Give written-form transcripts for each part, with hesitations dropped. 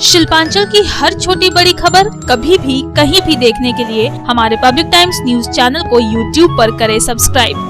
शिल्पांचल की हर छोटी बड़ी खबर कभी भी कहीं भी देखने के लिए हमारे पब्लिक टाइम्स न्यूज चैनल को यूट्यूब पर करें सब्सक्राइब।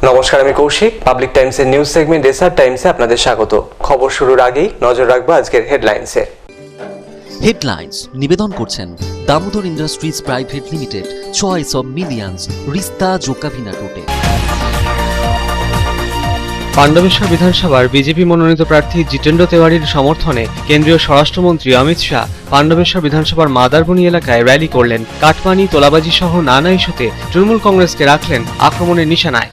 নমস্কার, আমি কৌশিক। পাবলিক টাইমসের নিউজ সেগমেন্ট ডেসার্ট টাইমসে আপনাদের স্বাগত। খবর শুরুর আগেই নজর রাখবো আজকের হেডলাইন্সে। হেডলাইন্স নিবেদন করছেন Damodar industries private limited, choice of millions, রিস্তা জোকাভিনা টোটে। পাণ্ডবেশ্বর বিধানসভার বিজেপি মনোনীত প্রার্থী জিতেন্দ্র তেওয়ারির সমর্থনে কেন্দ্রীয় স্বরাষ্ট্রমন্ত্রী অমিত শাহ পাণ্ডবেশ্বর বিধানসভার মাদারবনি এলাকায় র্যালি করলেন। কাটমানি, তোলাবাজি সহ নানা ইস্যুতে তৃণমূল কংগ্রেসকে রাখলেন আক্রমণের নিশানায়।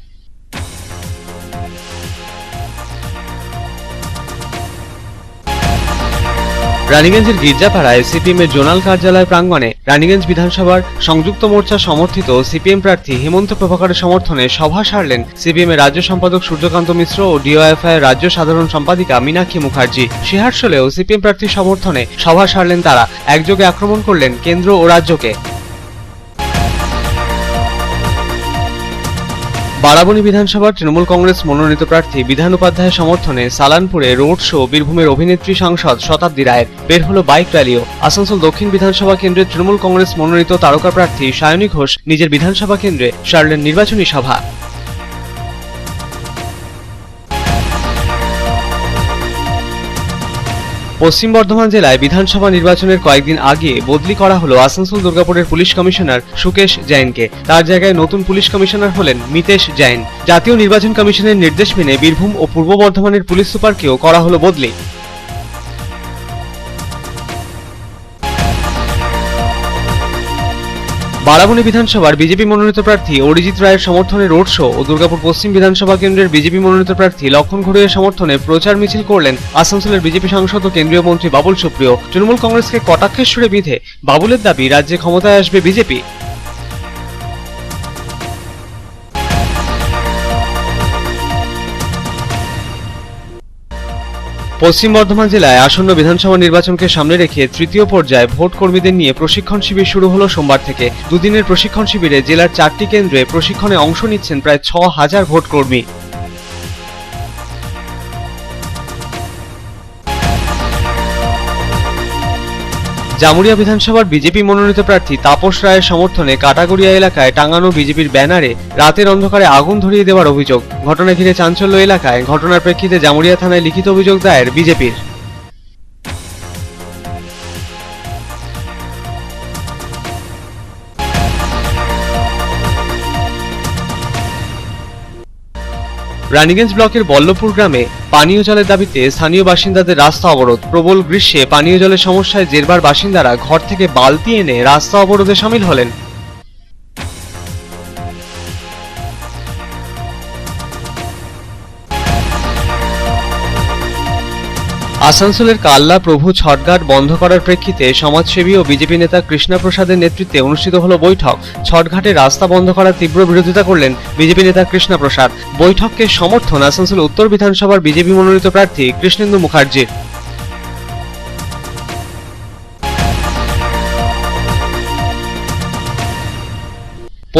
রানীগঞ্জের গির্জাপাড়ায় সিপিএম এর জোনাল কার্যালয় প্রাঙ্গণে রানীগঞ্জ বিধানসভার সংযুক্ত মোর্চা সমর্থিত সিপিএম প্রার্থী হেমন্ত প্রভাকরের সমর্থনে সভা সারলেন সিপিএম এর রাজ্য সম্পাদক সূর্যকান্ত মিশ্র ও ডিওএফআই এর রাজ্য সাধারণ সম্পাদিকা মীনাক্ষী মুখার্জি। সিহারশোলেও সিপিএম প্রার্থীর সমর্থনে সভা সারলেন তারা। একযোগে আক্রমণ করলেন কেন্দ্র ও রাজ্যকে। বারাবণী বিধানসভার তৃণমূল কংগ্রেস মনোনীত প্রার্থী বিধান উপাধ্যায়ের সমর্থনে সালানপুরে রোড শো, বীরভূমের অভিনেত্রী সাংসদ শতাব্দী রায়ের। বের হলো বাইক র্যালিও। আসানসোল দক্ষিণ বিধানসভা কেন্দ্রের তৃণমূল কংগ্রেস মনোনীত তারকা প্রার্থী সায়নী ঘোষ নিজের বিধানসভা কেন্দ্রে সারলেন নির্বাচনী সভা। পশ্চিম বর্ধমান জেলায় বিধানসভা নির্বাচনের কয়েকদিন আগে বদলি করা হলো আসানসোল দুর্গাপুরের পুলিশ কমিশনার সুকেশ জৈনকে। তার জায়গায় নতুন পুলিশ কমিশনার হলেন মিতেশ জৈন। জাতীয় নির্বাচন কমিশনের নির্দেশ মেনে বীরভূম ও পূর্ব বর্ধমানের পুলিশ সুপারকেও করা হলো বদলি। বারাবণী বিধানসভার বিজেপি মনোনীত প্রার্থী অরিজিৎ রায়ের সমর্থনে রোড শো ও দুর্গাপুর পশ্চিম বিধানসভা কেন্দ্রের বিজেপি মনোনীত প্রার্থী লক্ষণ ঘড়ুইয়ের সমর্থনে প্রচার মিছিল করলেন আসানসোলের বিজেপি সাংসদ ও কেন্দ্রীয় মন্ত্রী বাবুল সুপ্রিয়। তৃণমূল কংগ্রেসকে কটাক্ষের সুরে বিঁধে বাবুলের দাবি রাজ্যে ক্ষমতায় আসবে বিজেপি। পশ্চিম বর্ধমান জেলায় আসন্ন বিধানসভা নির্বাচনকে সামনে রেখে তৃতীয় পর্যায়ে ভোট কর্মীদের নিয়ে প্রশিক্ষণ শিবির শুরু হলো সোমবার থেকে। দুদিনের প্রশিক্ষণ শিবিরে জেলার 4টি কেন্দ্রে প্রশিক্ষণে অংশ নিচ্ছেন প্রায় 6000 ভোট কর্মী। জামুরিয়া বিধানসভার বিজেপি মনোনীত প্রার্থী তাপস রায়ের সমর্থনে কাটাগড়িয়া এলাকায় টাঙানো বিজেপির ব্যানারে রাতের অন্ধকারে আগুন ধরিয়ে দেওয়ার অভিযোগ। ঘটনা ঘিরে চাঞ্চল্য এলাকায়। ঘটনার প্রেক্ষিতে জামুরিয়া থানায় লিখিত অভিযোগ দায়ের বিজেপির। রানীগঞ্জ ব্লকের বল্লভপুর গ্রামে পানীয় জলের দাবিতে স্থানীয় বাসিন্দাদের রাস্তা অবরোধ। প্রবল গ্রীষ্মে পানীয় জলের সমস্যায় জেরবার বাসিন্দারা ঘর থেকে বালতি এনে রাস্তা অবরোধে সামিল হলেন। আসানসোলের কাল্লা প্রভু ছটঘাট বন্ধ করার প্রেক্ষিতে সমাজসেবী ও বিজেপি নেতা কৃষ্ণা প্রসাদের নেতৃত্বে অনুষ্ঠিত হলো বৈঠক। ছটঘাটে রাস্তা বন্ধ করার তীব্র বিরোধিতা করলেন বিজেপি নেতা কৃষ্ণা প্রসাদ। বৈঠককে সমর্থন আসানসোল উত্তর বিধানসভার বিজেপি মনোনীত প্রার্থী কৃষ্ণেন্দু মুখার্জির।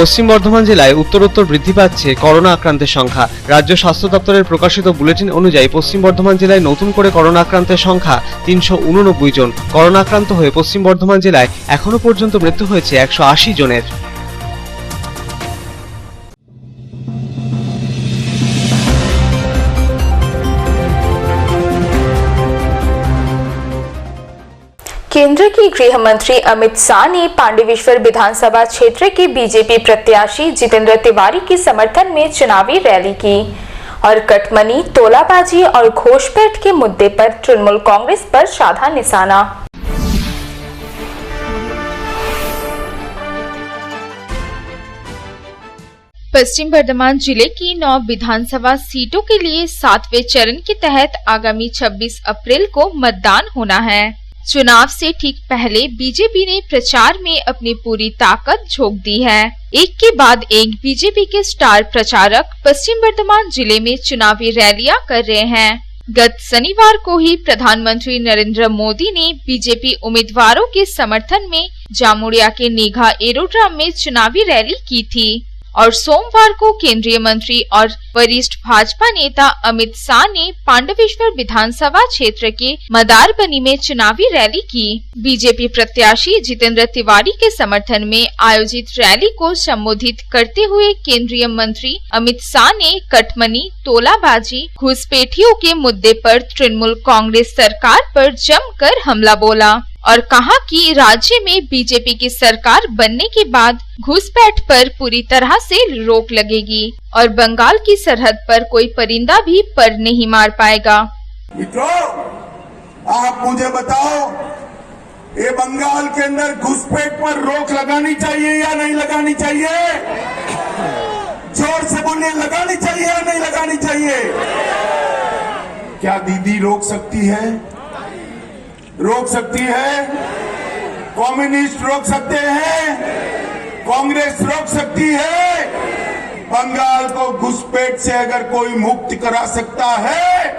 পশ্চিম বর্ধমান জেলায় উত্তরোত্তর বৃদ্ধি পাচ্ছে করোনা আক্রান্তের সংখ্যা। রাজ্য স্বাস্থ্য দপ্তরের প্রকাশিত বুলেটিন অনুযায়ী পশ্চিম বর্ধমান জেলায় নতুন করে করোনা আক্রান্তের সংখ্যা 389 জন। করোনা আক্রান্ত হয়ে পশ্চিম বর্ধমান জেলায় এখনো পর্যন্ত মৃত্যু হয়েছে 180 জনের। केंद्र के गृह मंत्री अमित शाह ने पांडवेश्वर विधानसभा क्षेत्र के बीजेपी प्रत्याशी जितेंद्र तिवारी के समर्थन में चुनावी रैली की और कटमनी, तोलाबाजी और घोषपैठ के मुद्दे पर तृणमूल कांग्रेस पर साधा निशाना। पश्चिम बर्धमान जिले की 9 विधानसभा सीटों के लिए 7वें चरण के तहत आगामी 26 अप्रैल को मतदान होना है। चुनाव से ठीक पहले बीजेपी ने प्रचार में अपनी पूरी ताकत झोंक दी है। एक के बाद एक बीजेपी के स्टार प्रचारक पश्चिम बर्धमान जिले में चुनावी रैलियां कर रहे हैं। गत शनिवार को ही प्रधानमंत्री नरेंद्र मोदी ने बीजेपी उम्मीदवारों के समर्थन में जामुड़िया के नीघा एरोड्रम में चुनावी रैली की थी और सोमवार को केंद्रीय मंत्री और वरिष्ठ भाजपा नेता अमित शाह ने पांडवेश्वर विधानसभा क्षेत्र के मदारबनी में चुनावी रैली की। बीजेपी प्रत्याशी जितेंद्र तिवारी के समर्थन में आयोजित रैली को संबोधित करते हुए केंद्रीय मंत्री अमित शाह ने कटमनी, तोलाबाजी, घुसपैठियों के मुद्दे पर तृणमूल कांग्रेस सरकार पर जमकर हमला बोला और कहा कि राज्य में बीजेपी की सरकार बनने के बाद घुसपैठ पर पूरी तरह से रोक लगेगी और बंगाल की सरहद पर कोई परिंदा भी पर नहीं मार पाएगा। मित्रों, आप मुझे बताओ, ये बंगाल के अंदर घुसपैठ पर रोक लगानी चाहिए या नहीं लगानी चाहिए? जोर से बोलिए, लगानी चाहिए या नहीं लगानी चाहिए? क्या दीदी रोक सकती है? रोक सकती है? कम्युनिस्ट रोक सकते हैं? कांग्रेस रोक सकती है? बंगाल को घुसपैठ से अगर कोई मुक्त करा सकता है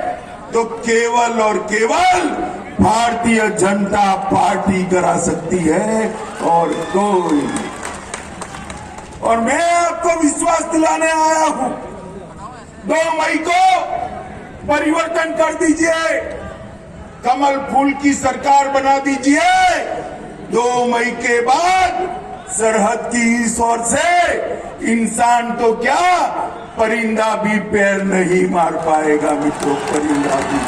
तो केवल और केवल भारतीय जनता पार्टी करा सकती है और कोई। और मैं आपको विश्वास दिलाने आया हूं, 2 मई को परिवर्तन कर दीजिए, कमल फूल की सरकार बना दीजिए। 2 मई के बाद सरहद की इस ओर से इंसान तो क्या, परिंदा भी पैर नहीं मार पाएगा। मित्रों, परिंदा भी।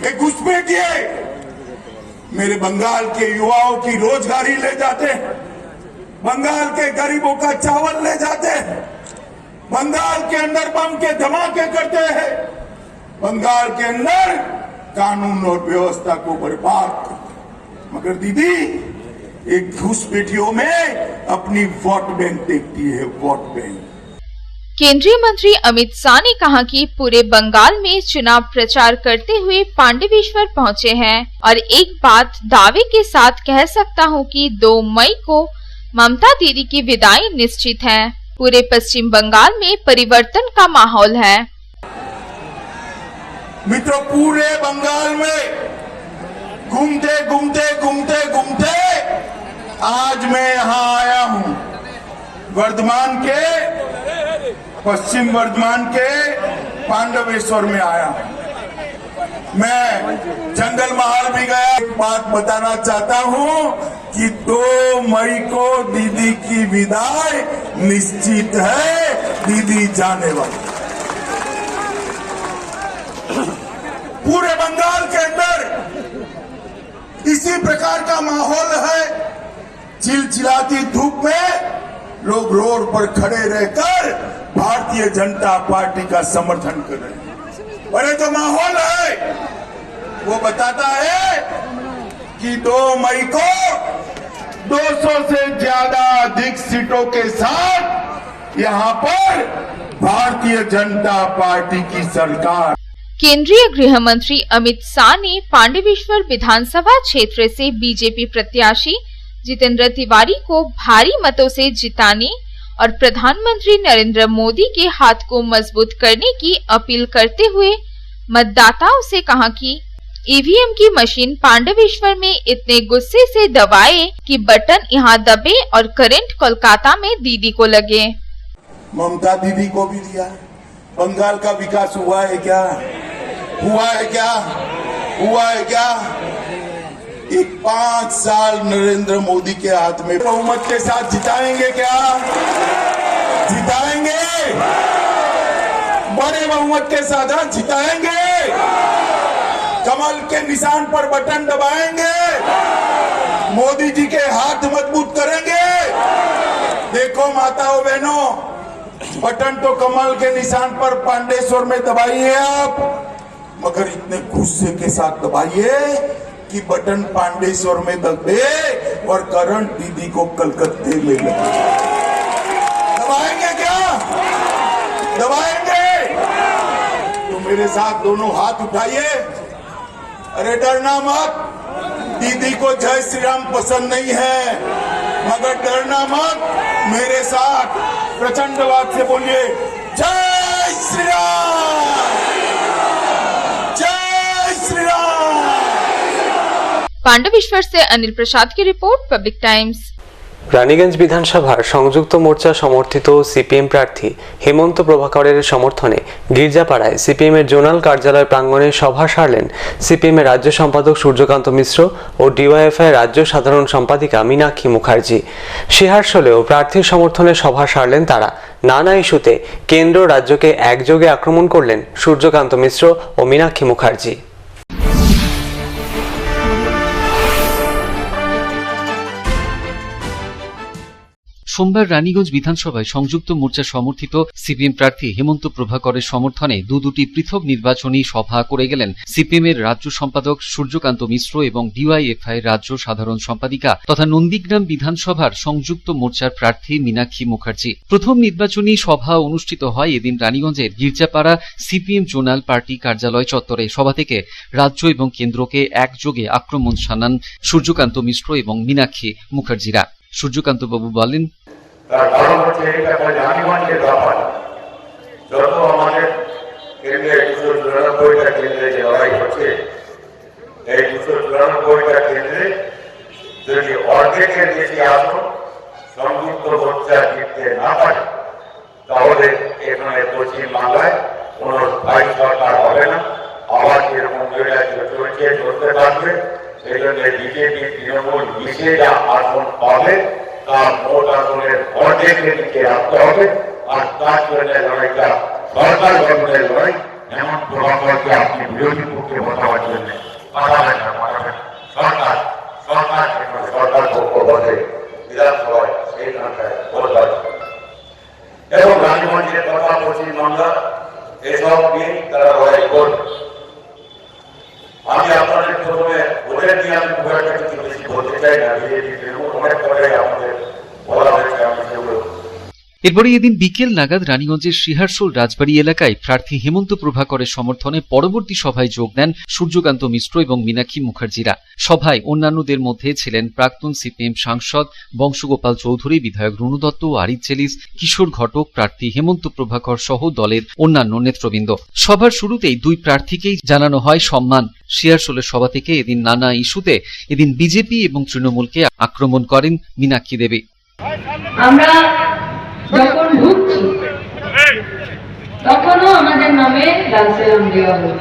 एक घुसपैठिए मेरे बंगाल के युवाओं की रोजगारी ले जाते हैं, बंगाल के गरीबों का चावल ले जाते हैं, बंगाल के अंदर बम के धमाके करते हैं, बंगाल के अंदर कानून और व्यवस्था को बर्बाद करते। मगर दीदी एक घुसपैठियों में अपनी वोट बैंक देखती है, वोट बैंक। केंद्रीय मंत्री अमित शाह ने कहा कि पूरे बंगाल में चुनाव प्रचार करते हुए पांडवेश्वर पहुंचे हैं और एक बात दावे के साथ कह सकता हूं कि 2 मई को ममता दीदी की विदाई निश्चित है। पूरे पश्चिम बंगाल में परिवर्तन का माहौल है। मित्रों, पूरे बंगाल में घूमते घूमते घूमते घूमते आज मैं यहाँ आया हूँ। वर्धमान के, पश्चिम वर्धमान के पांडवेश्वर में आया हूँ। मैं जंगल महल भी गया। एक बात बताना चाहता हूँ कि 2 मई को दीदी की विदाई निश्चित है, दीदी जाने वाली। पूरे बंगाल के अंदर इसी प्रकार का माहौल है। चिलचिलाती धूप में लोग रोड पर खड़े रहकर भारतीय जनता पार्टी का समर्थन कर रहे हैं। और ये जो माहौल है वो बताता है कि 2 मई को 200 से ज्यादा अधिक सीटों के साथ यहाँ पर भारतीय जनता पार्टी की सरकार। केंद्रीय गृह मंत्री अमित शाह ने पांडवेश्वर विधानसभा क्षेत्र से बीजेपी प्रत्याशी जितेंद्र तिवारी को भारी मतों से जिताने और प्रधानमंत्री नरेंद्र मोदी के हाथ को मजबूत करने की अपील करते हुए मतदाताओं से कहा कि ईवीएम की मशीन पांडवेश्वर में इतने गुस्से से दबाए कि बटन यहाँ दबे और करंट कोलकाता में दीदी को लगे। ममता दीदी को भी दिया। बंगाल का विकास हुआ है क्या? हुआ है क्या? हुआ है क्या? एक 5 साल नरेंद्र मोदी के हाथ में बहुमत के साथ जिताएंगे क्या? जिताएंगे, बड़े बहुमत के साथ जिताएंगे, कमल के निशान पर बटन दबाएंगे, मोदी जी के हाथ मजबूत करेंगे। देखो माताओं बहनों, बटन तो कमल के निशान पर पांडेश्वर में दबाइए आप, मगर इतने गुस्से के साथ दबाइए कि बटन पांडेश्वर में दबे और करंट दीदी को कलकत्ते में लगे। दबाएंगे तो मेरे साथ दोनों हाथ उठाइए। अरे डरना मत, दीदी को जय श्री राम पसंद नहीं है, मगर डरना मत, मेरे साथ प्रचंड आवाज से बोलिए जय श्री राम, जय श्री राम। पांडवेश्वर से अनिल प्रसाद की रिपोर्ट, पब्लिक टाइम्स। রানীগঞ্জ বিধানসভার সংযুক্ত মোর্চা সমর্থিত সিপিএম প্রার্থী হেমন্ত প্রভাকরের সমর্থনে গির্জাপাড়ায় সিপিএম এর জোনাল কার্যালয় প্রাঙ্গণে সভা সারলেন সিপিএম এর রাজ্য সম্পাদক সূর্যকান্ত মিশ্র ও ডিওয়াইএফআই রাজ্য সাধারণ সম্পাদিকা মীনাক্ষী মুখার্জি। সিহারশোলেও প্রার্থীর সমর্থনে সভা সারলেন তারা। নানা ইস্যুতে কেন্দ্র রাজ্যকে একযোগে আক্রমণ করলেন সূর্যকান্ত মিশ্র ও মীনাক্ষী মুখার্জি। সোমবার রানীগঞ্জ বিধানসভায় সংযুক্ত মোর্চা সমর্থিত সিপিএম প্রার্থী হেমন্ত প্রভাকরের সমর্থনে দুটি পৃথক নির্বাচনী সভা করে গেলেন সিপিএম এর রাজ্য সম্পাদক সূর্যকান্ত মিশ্র এবং ডিওয়াইএফআই রাজ্য সাধারণ সম্পাদিকা তথা নন্দীগ্রাম বিধানসভার সংযুক্ত মোর্চার প্রার্থী মীনাক্ষী মুখার্জি। প্রথম নির্বাচনী সভা অনুষ্ঠিত হয় এদিন রানীগঞ্জের গির্জাপাড়া সিপিএম জোনাল পার্টি কার্যালয় চত্বরে। সভা থেকে রাজ্য এবং কেন্দ্রকে একযোগে আক্রমণ শানান সূর্যকান্ত মিশ্র এবং মীনাক্ষী মুখার্জিরা। সূর্যকান্ত বাবু বলেন, তার কারণ হচ্ছে এটা রানীগঞ্জের ব্যাপার। যত আমাদের কেন্দ্রে 294টা কেন্দ্রে যে লড়াই হচ্ছে, এই 294টা কেন্দ্রে যদি অর্ধেকের বেশি আসন সংযুক্ত মোর্চা জিততে না পারে, তাহলে এখানে পশ্চিম বাংলায় কোন স্থায়ী সরকার হবে না। আবার যেরকম চলছে চলতে থাকবে। সেই জন্য বিজেপি তৃণমূল মিশে যা আসন পাবে তার মোট আসনের অর্ধেকের দিকে রাখতে হবে। আর তার জন্য লড়াইটা সরকার গঠনের লড়াই। এমন প্রভাবকে আপনি বিরোধী পক্ষে বসাবার জন্য পাঠাবেন না, পাঠাবেন সরকার সরকার সরকার পক্ষ বসে বিধানসভায় সেইখানটায় বলবার এবং রানীগঞ্জের কথা পশ্চিমবাংলা এসব নিয়ে তারা লড়াই করবে। আমি আপনাদের প্রথমে ভোটের নিয়ে আমি খুব একটা কিছু বেশি বলতে চাই না। বিজেপি তৃণমূল অনেক করে আমাদের বলা হয়েছে, আমি সেগুলো। এরপরে এদিন বিকেল নাগাদ রানীগঞ্জের সিহারশোল রাজবাড়ী এলাকায় প্রার্থী হেমন্ত প্রভাকরের সমর্থনে পরবর্তী সভায় যোগ দেন সূর্যকান্ত মিশ্র এবং মীনাক্ষী মুখার্জিরা। সভায় অন্যান্যদের মধ্যে ছিলেন প্রাক্তন সিপিএম সাংসদ বংশগোপাল চৌধুরী, বিধায়ক রুনু দত্ত, আরিফ চেলিস, কিশোর ঘটক, প্রার্থী হেমন্ত প্রভাকর সহ দলের অন্যান্য নেতৃবৃন্দ। সভার শুরুতেই দুই প্রার্থীকেই জানানো হয় সম্মান। সিহারশোলের সভা থেকে এদিন নানা ইস্যুতে এদিন বিজেপি এবং তৃণমূলকে আক্রমণ করেন মীনাক্ষী দেবী। আমরা যখন ঢুকছি তখনও আমাদের নামে লাল সালাম দেওয়া হলো।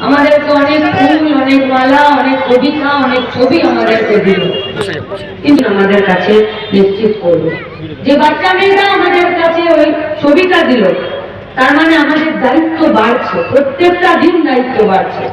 আমাদেরকে অনেক ফুল, অনেক মালা, অনেক কবিতা, অনেক ছবি আমাদেরকে দিল, কিন্তু আমাদের কাছে নিশ্চিত করলো যে বাচ্চা মেয়েরা আমাদের কাছে ওই ছবিটা দিল, তার মানে আমাদের দায়িত্ব বাড়ছে, প্রত্যেকটা দিন দায়িত্ব বাড়ছে।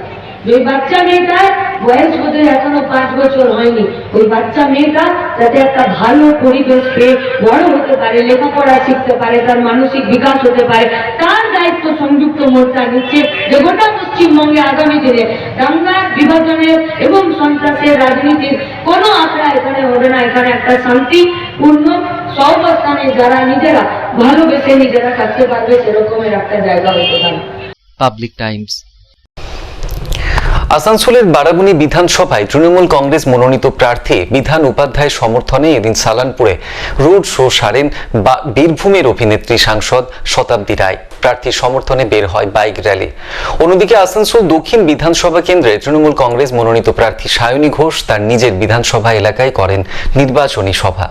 ওই বাচ্চা মেয়েটার বয়স বোধহয় এখনো 5 বছর হয়নি, ওই বাচ্চা মেয়েটা যাতে একটা ভালো পরিবেশ পেয়ে বড় হতে পারে, লেখাপড়া শিখতে পারে, তার মানসিক বিকাশ হতে পারে, তার দায়িত্ব সংযুক্ত মোর্চা নিচ্ছে যে গোটা পশ্চিমবঙ্গে আগামী দিনে দাঙ্গা, বিভাজনের এবং সন্ত্রাসের রাজনীতির কোনো আখড়া এখানে হবে না। এখানে একটা শান্তিপূর্ণ সহাবস্থানে যারা নিজেরা ভালোবেসে নিজেরা থাকতে পারবে সেরকমের একটা জায়গা হতে পারে। Public Times. আসানসোলের বারাবণী বিধানসভায় তৃণমূল কংগ্রেস মনোনীত প্রার্থী বিধান উপাধ্যায়ের সমর্থনে এদিন সালানপুরে রোড শো সারেন বীরভূমের অভিনেত্রী সাংসদ শতাব্দী রায়। প্রার্থীর সমর্থনে বের হয় বাইক র্যালি। অন্যদিকে আসানসোল দক্ষিণ বিধানসভা কেন্দ্রে তৃণমূল কংগ্রেস মনোনীত প্রার্থী সায়নী ঘোষ তার নিজের বিধানসভা এলাকায় করেন নির্বাচনী সভা।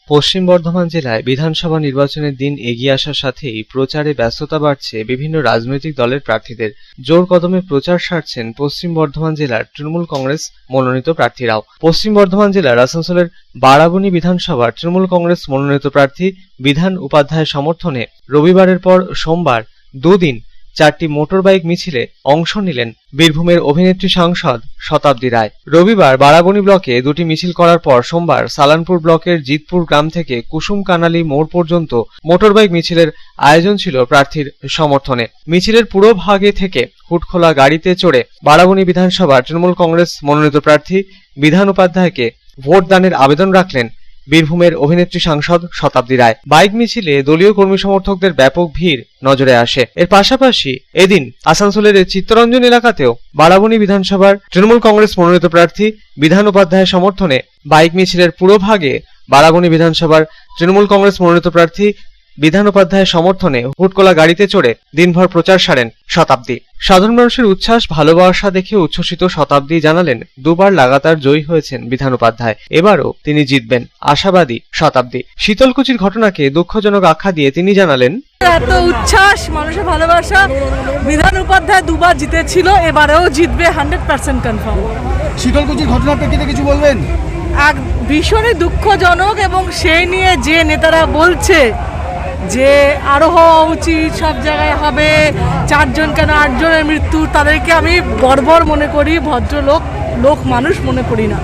পশ্চিম বর্ধমান জেলায় বিধানসভা নির্বাচনের দিন এগিয়ে আসার সাথেই প্রচারে ব্যস্ততা বাড়ছে বিভিন্ন রাজনৈতিক দলের প্রার্থীদের। জোর কদমে প্রচার সারছেন পশ্চিম বর্ধমান জেলার তৃণমূল কংগ্রেস মনোনীত প্রার্থীরাও। পশ্চিম বর্ধমান জেলার আসানসোলের বারাবণী বিধানসভার তৃণমূল কংগ্রেস মনোনীত প্রার্থী বিধান উপাধ্যায়ের সমর্থনে রবিবারের পর সোমবার দুদিন 4টি মোটরবাইক মিছিলে অংশ নিলেন বীরভূমের অভিনেত্রী সাংসদ শতাব্দী রায়। রবিবার বারাবণী ব্লকে 2টি মিছিল করার পর সোমবার সালানপুর ব্লকের জিতপুর গ্রাম থেকে কুসুম কানালি মোড় পর্যন্ত মোটরবাইক মিছিলের আয়োজন ছিল প্রার্থীর সমর্থনে। মিছিলের পুরো ভাগে থেকে হুটখোলা গাড়িতে চড়ে বারাবণী বিধানসভার তৃণমূল কংগ্রেস মনোনীত প্রার্থী বিধান উপাধ্যায়কে ভোট দানের আবেদন রাখলেন বীরভূমের অভিনেত্রী সাংসদ শতাব্দী রায়। বাইক মিছিলে দলীয় কর্মী সমর্থকদের ব্যাপক ভিড় নজরে আসে। এর পাশাপাশি এদিন আসানসোলের চিত্তরঞ্জন এলাকাতেও বারাবণী বিধানসভার তৃণমূল কংগ্রেস মনোনীত প্রার্থী বিধান উপাধ্যায়ের সমর্থনে বাইক মিছিলের পুরোভাগে বারাবণী বিধানসভার তৃণমূল কংগ্রেস মনোনীত প্রার্থী বিধান উপাধ্যায়ের সমর্থনে হুটকোলা গাড়িতে চড়ে দিনভর প্রচার সারেন শতাব্দী। সাধারণ মানুষের উচ্ছ্বাস ভালোবাসা দেখে উচ্ছ্বসিত শতাব্দী জানালেন, দুবার লাগাতার জয়ী হয়েছেন বিধান উপাধ্যায়, এবারও তিনি জিতবেন, আশাবাদী শতাব্দী। শীতলকুচির ঘটনাকে দুঃখজনক আখ্যা দিয়ে তিনি জানালেন, এত উচ্ছ্বাস, মানুষের ভালোবাসা, বিধান উপাধ্যায় দুবার জিতেছিল, এবারেও জিতবে 100% কনফার্ম। শীতলকুচির ঘটনার প্রেক্ষিতে কিছু বলবেন? এক ভীষণই দুঃখজনক, এবং সেই নিয়ে যে নেতারা বলছে যে আরো হওয়া উচিত, সব জায়গায় হবে, 4 জন কেন 8 জনের মৃত্যু, তাদেরকে আমি বর্বর মনে করি, ভদ্রলোক মানুষ মনে করি না।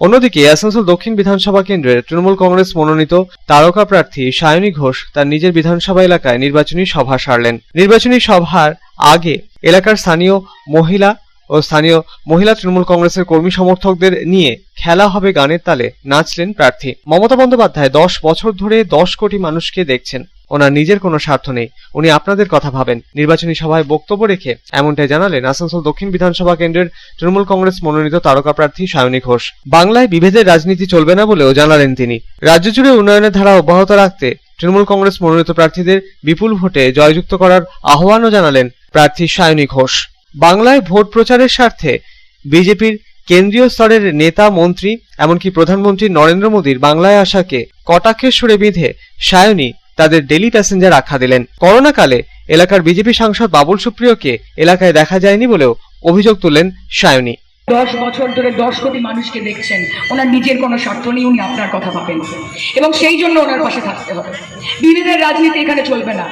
অন্যদিকে আসানসোল দক্ষিণ বিধানসভা কেন্দ্রের তৃণমূল কংগ্রেস মনোনীত তারকা প্রার্থী সায়নী ঘোষ তার নিজের বিধানসভা এলাকায় নির্বাচনী সভা সারলেন। নির্বাচনী সভার আগে এলাকার স্থানীয় মহিলা তৃণমূল কংগ্রেসের কর্মী সমর্থকদের নিয়ে খেলা হবে গানের তালে নাচলেন প্রার্থী। মমতা বন্দ্যোপাধ্যায় 10 বছর ধরে 10 কোটি মানুষকে দেখছেন, ওনার নিজের কোনো স্বার্থ নেই, উনি আপনাদের কথা ভাবেন। নির্বাচনী সভায় বক্তব্য রেখে এমনটাই জানালেন আসানসোল দক্ষিণ বিধানসভা কেন্দ্রের তৃণমূল কংগ্রেস মনোনীত তারকা প্রার্থী সায়নী ঘোষ। বাংলায় বিভেদের রাজনীতি চলবে না বলেও জানালেন তিনি। রাজ্য জুড়ে উন্নয়নের ধারা অব্যাহত রাখতে তৃণমূল কংগ্রেস মনোনীত প্রার্থীদের বিপুল ভোটে জয়যুক্ত করার আহ্বানও জানালেন প্রার্থী সায়নী ঘোষ। বাংলায় ভোট প্রচারের স্বার্থে বিজেপির কেন্দ্রীয় স্তরের নেতা, মন্ত্রী, এমনকি প্রধানমন্ত্রী নরেন্দ্র মোদীর বাংলায় আসাকে কটাক্ষের সুরে বেঁধে সায়নী তাদের ডেলি প্যাসেঞ্জার আখ্যা দিলেন। করোনাকালে এলাকার বিজেপি সাংসদ বাবুল সুপ্রিয়কে এলাকায় দেখা যায়নি বলেও অভিযোগ তুললেন সায়নী। 10 বছর ধরে 10 কোটি মানুষকে দেখছেন, ওনার নিজের কোনো স্বার্থ নেই, উনি আপনার কথা ভাবেন এবং সেই জন্য ওনার পাশে থাকতে হবে। বিভেদের রাজনীতি এখানে চলবে না,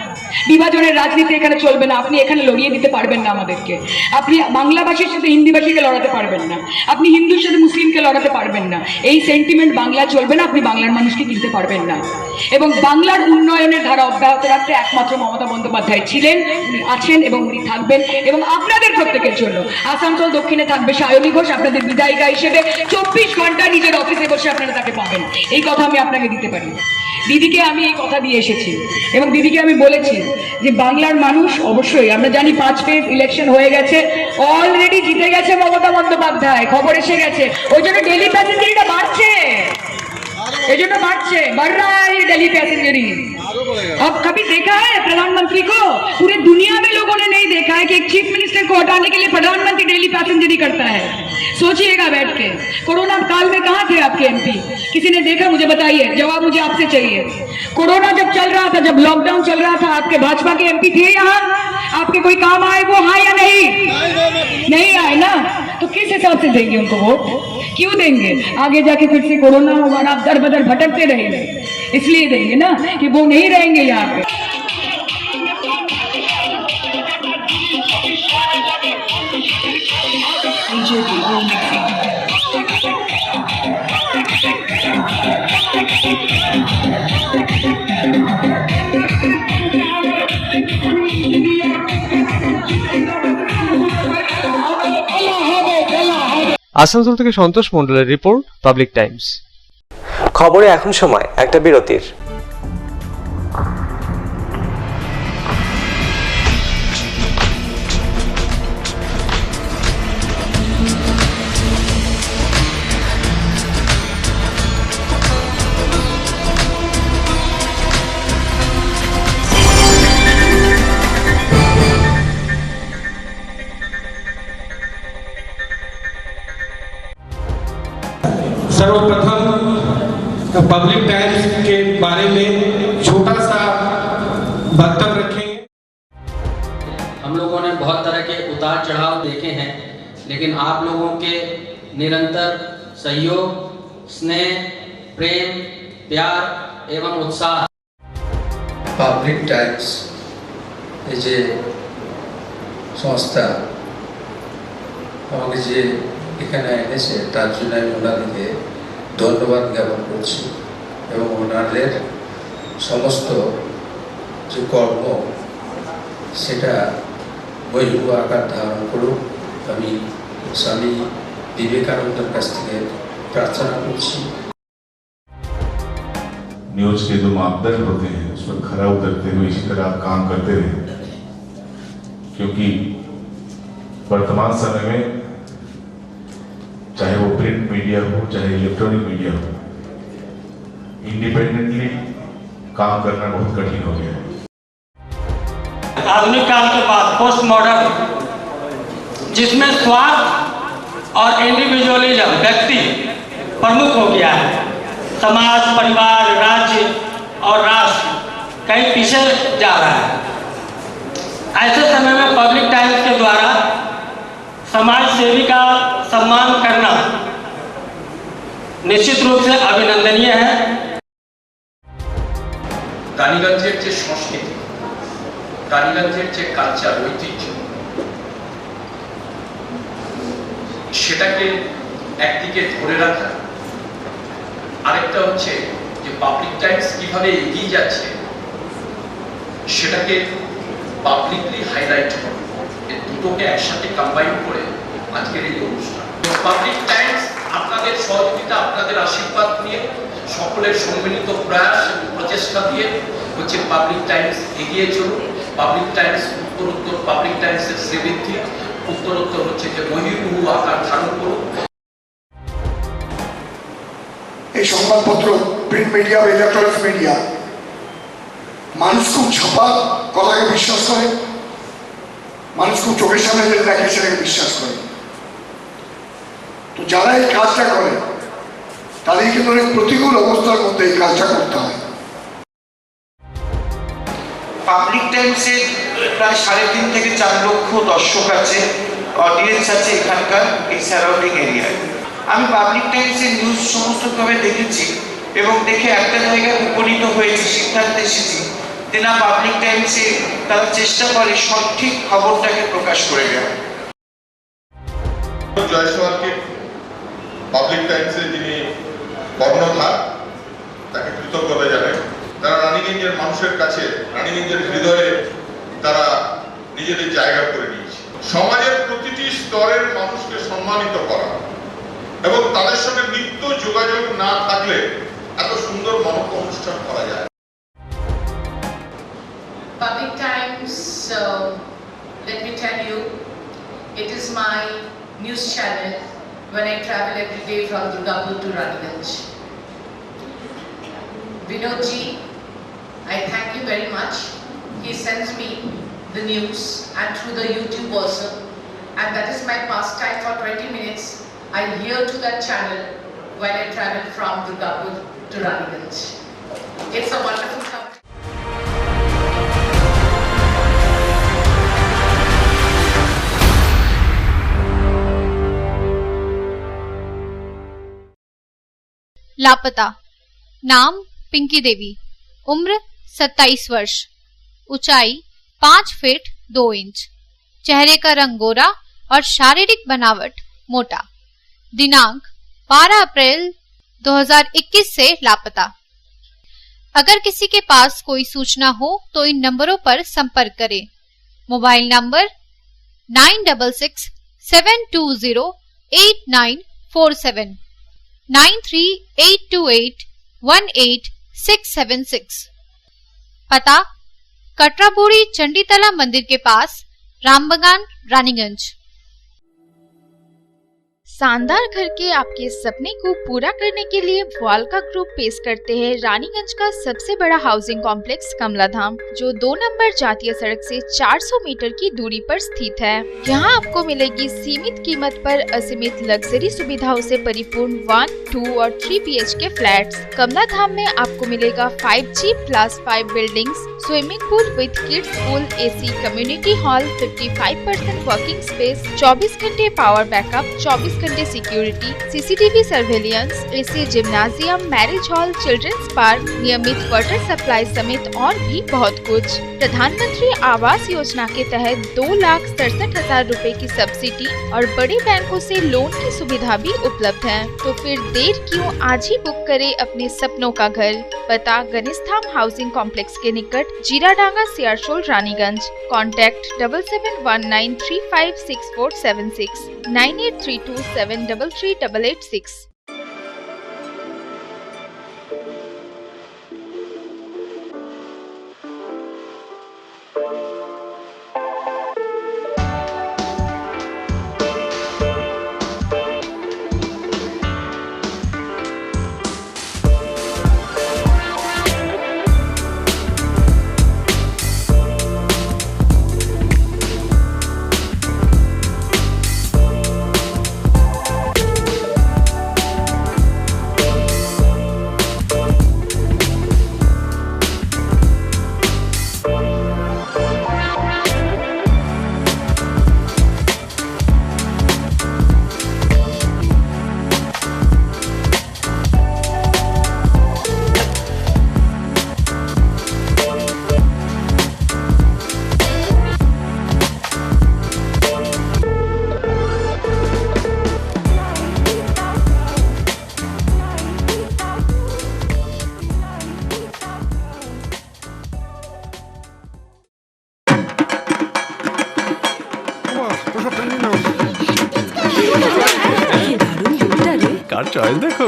বিভাজনের রাজনীতি এখানে চলবে না। আপনি এখানে লড়িয়ে দিতে পারবেন না আমাদেরকে। আপনি বাংলাভাষীর সাথে হিন্দিভাষীকে লড়াতে পারবেন না, আপনি হিন্দুর সাথে মুসলিমকে লড়াতে পারবেন না। এই সেন্টিমেন্ট বাংলা চলবে না, আপনি বাংলার মানুষকে কিনতে পারবেন না। এবং বাংলার উন্নয়নের ধারা অব্যাহত রাখতে একমাত্র মমতা বন্দ্যোপাধ্যায় ছিলেন, উনি আছেন এবং উনি থাকবেন। এবং আপনাদের প্রত্যেকের জন্য আসানসোল দক্ষিণে থাকবে সায়নী ঘোষ, আপনাদের বিধায়িকা হিসেবে 24 ঘন্টা নিজের অফিসে বসে আপনারা তাকে পাবেন, এই কথা আমি আপনাকে দিতে পারি। দিদিকে আমি এই কথা দিয়ে এসেছি এবং দিদিকে আমি বলেছি যে বাংলার মানুষ অবশ্যই, আমরা জানি 5 ফেজ ইলেকশন হয়ে গেছে, অলরেডি জিতে গেছে মমতা বন্দ্যোপাধ্যায়, খবর এসে গেছে। ওই জন্য ডেলি প্যাসেঞ্জারিটা বাড়ছে, এই জন্য বাড়ছে, बढ़ रहा है ये डेली पैसेंजरी। अब कभी देखा है प्रधानमंत्री को? पूरे दुनिया में लोगों ने नहीं देखा है कि एक चीफ मिनिस्टर को हटाने के लिए प्रधानमंत्री डेली पैसेंजरी करता है। सोचिएगा बैठ के, कोरोना काल में कहाँ थे आपके एमपी? किसी ने देखा? मुझे बताइए, जवाब मुझे आपसे चाहिए। कोरोना जब चल रहा था, जब लॉकडाउन चल रहा था, आपके भाजपा के एमपी थे यहाँ? आपके कोई काम आए वो? हाँ या नहीं? नहीं आए ना, तो किस हिसाब से देंगे उनको वोट? क्यों देंगे? आगे जाके फिर से कोरोना होगा, आप दर बदर भटकते रहेंगे, इसलिए देंगे ना कि वो नहीं रहेंगे यहाँ पे। আসানসোল থেকে সন্তোষ মণ্ডলের রিপোর্ট, পাবলিক টাইমস। খবরে এখন সময় একটা বিরতির। सर्वप्रथम पब्लिक टाइम्स के बारे में छोटा सा वक्तव्य रखेंगे। हम लोगों ने बहुत तरह के उतार चढ़ाव देखे हैं, लेकिन आप लोगों के निरंतर सहयोग, स्नेह, प्रेम, प्यार एवं उत्साह। পাবলিক টাইমস এই যে সংস্থা আমাকে যে এখানে এনেছে তার জন্য আমি ওনাদেরকে ধন্যবাদ জ্ঞাপন করছি এবং ওনাদের সমস্ত যে কর্ম সেটা বৈভব আকার ধারণ করুক আমি স্বামী বিবেকানন্দের কাছ থেকে प्रार्थना करছি। न्यूज के जो मापदंड होते हैं उस पर खरा उतरते हुए इसी तरह आप काम करते रहे, क्योंकि वर्तमान समय में चाहे वो प्रिंट मीडिया हो चाहे इलेक्ट्रॉनिक मीडिया हो, इंडिपेंडेंटली काम करना बहुत कठिन हो गया है। आधुनिक काल के बाद पोस्ट मॉडर्न, जिसमें स्वार्थ और इंडिविजुअलिज्म व्यक्ति प्रमुख हो गया है, समाज, परिवार, राज्य और राष्ट्र कहीं पीछे जा रहा है। ऐसे समय में पब्लिक टाइम्स के द्वारा समाज सेवी का सम्मान करना निश्चित रूप से अभिनंदनीय है। রানীগঞ্জের যে সংস্কৃতি, রানীগঞ্জের যে কালচার, ঐতিহ্য, সেটাকে একদিকে ধরে রাখা, আরেকটা হচ্ছে যে পাবলিক টাইমস কিভাবে এগিয়ে যাচ্ছে সেটাকে পাবলিকলি হাইলাইট করা, এই দুটোকে একসাথে কম্বাইন করে আজকের এই অনুষ্ঠান। পাবলিক টাইমস আপনাদের সহযোগিতা, আপনাদের আশীর্বাদ নিয়ে, সকলের সম্মিলিত প্রয়াস এবং প্রচেষ্টা দিয়ে হচ্ছে পাবলিক টাইমস এগিয়ে চলুন। পাবলিক টাইমস উত্তরোত্তর, পাবলিক টাইমসের শ্রীবৃদ্ধি উত্তরোত্তর হচ্ছে যে বহির্মুখ আকার ধারণ করুন। এই সংবাদপত্র, প্রিন্ট মিডিয়া বা ইলেকট্রনিক্স মিডিয়া, মানুষ খুব ছাপা কথাকে বিশ্বাস করে, মানুষ খুব চোখের সামনে যেটা দেখে সেটাকে বিশ্বাস করে। তো যারা এই কাজটা করে তাদের কিন্তু অনেক প্রতিকূল অবস্থার মধ্যে এই কাজটা করতে হয়। পাবলিক টাইমসে প্রায় 3.5 থেকে 4 লক্ষ দর্শক আছে, অডিয়েন্স আছে এখানকার এই সারাউন্ডিং এরিয়ায়। আমি পাবলিক টাইমসের নিউজ সমস্তভাবে দেখেছি এবং দেখে একটা জায়গায় উপনীত হয়েছি, সিদ্ধান্তে এসেছি যে না, পাবলিক টাইমসে তারা চেষ্টা করে সঠিক খবরটাকে প্রকাশ করে দেওয়া। জয়সওয়ালকে পাবলিক টাইমসে যিনি কর্ণধার, তাকে কৃতজ্ঞতা জানাই। তারা রানীগঞ্জের মানুষের কাছে, রানীগঞ্জের হৃদয়ে তারা নিজেদের জায়গা করে নিয়েছে। সমাজের প্রতিটি স্তরের মানুষকে সম্মানিত করা এবং তাদের সঙ্গে নিত্য যোগাযোগ না থাকলে এত সুন্দর মহৎ অনুষ্ঠান করা যায়। Public Times, let me tell you, it is my news channel when I travel every day from Durgapur to Raniganj. Vinodji, I thank you very much. He sends me the news and through the YouTube also, and that is my pastime for 20 minutes. I hear to that channel when I travel from Durgapur to Raniganj. It's a wonderful company. लापता। नाम पिंकी देवी, उम्र 27 वर्ष, ऊंचाई 5 feet 2 inch, चेहरे का रंग गोरा और शारीरिक बनावट मोटा। दिनांक 12 अप्रैल 2021 से लापता। अगर किसी के पास कोई सूचना हो तो इन नंबरों पर संपर्क करें। Mobile number 9677208947, 9382818676। पता कटराबोड़ी चंडीतला मंदिर के पास, रामबगान, रानीगंज। शानदार घर के आपके सपने को पूरा करने के लिए वालका ग्रुप पेश करते हैं रानीगंज का सबसे बड़ा हाउसिंग कॉम्प्लेक्स कमलाधाम, जो 2 नंबर जातीय सड़क से 400 मीटर की दूरी पर स्थित है। यहाँ आपको मिलेगी सीमित कीमत पर असीमित लग्जरी सुविधाओं से परिपूर्ण 1, 2 और 3 BHK फ्लैट्स। कमलाधाम में आपको मिलेगा 5G+5 buildings, swimming pool with kids pool, AC community hall, 55% working space, 24 घंटे पावर बैकअप, 24 घंटे security, CCTV surveillance, AC gymnasium, marriage hall, children's park, नियमित वाटर सप्लाई समेत और भी बहुत कुछ। प्रधानमंत्री आवास योजना के तहत 2,67,000 रुपए की सब्सिडी और बड़े बैंकों से लोन की सुविधा भी उपलब्ध है। तो फिर देर क्यों, आज ही बुक करें अपने सपनों का घर। पता गणेशधाम हाउसिंग कॉम्प्लेक्स के निकट, जीराडांगा, सियारशोल, रानीगंज। कॉन्टैक्ट 7719356476, 9832733886। কার চয়েস দেখো,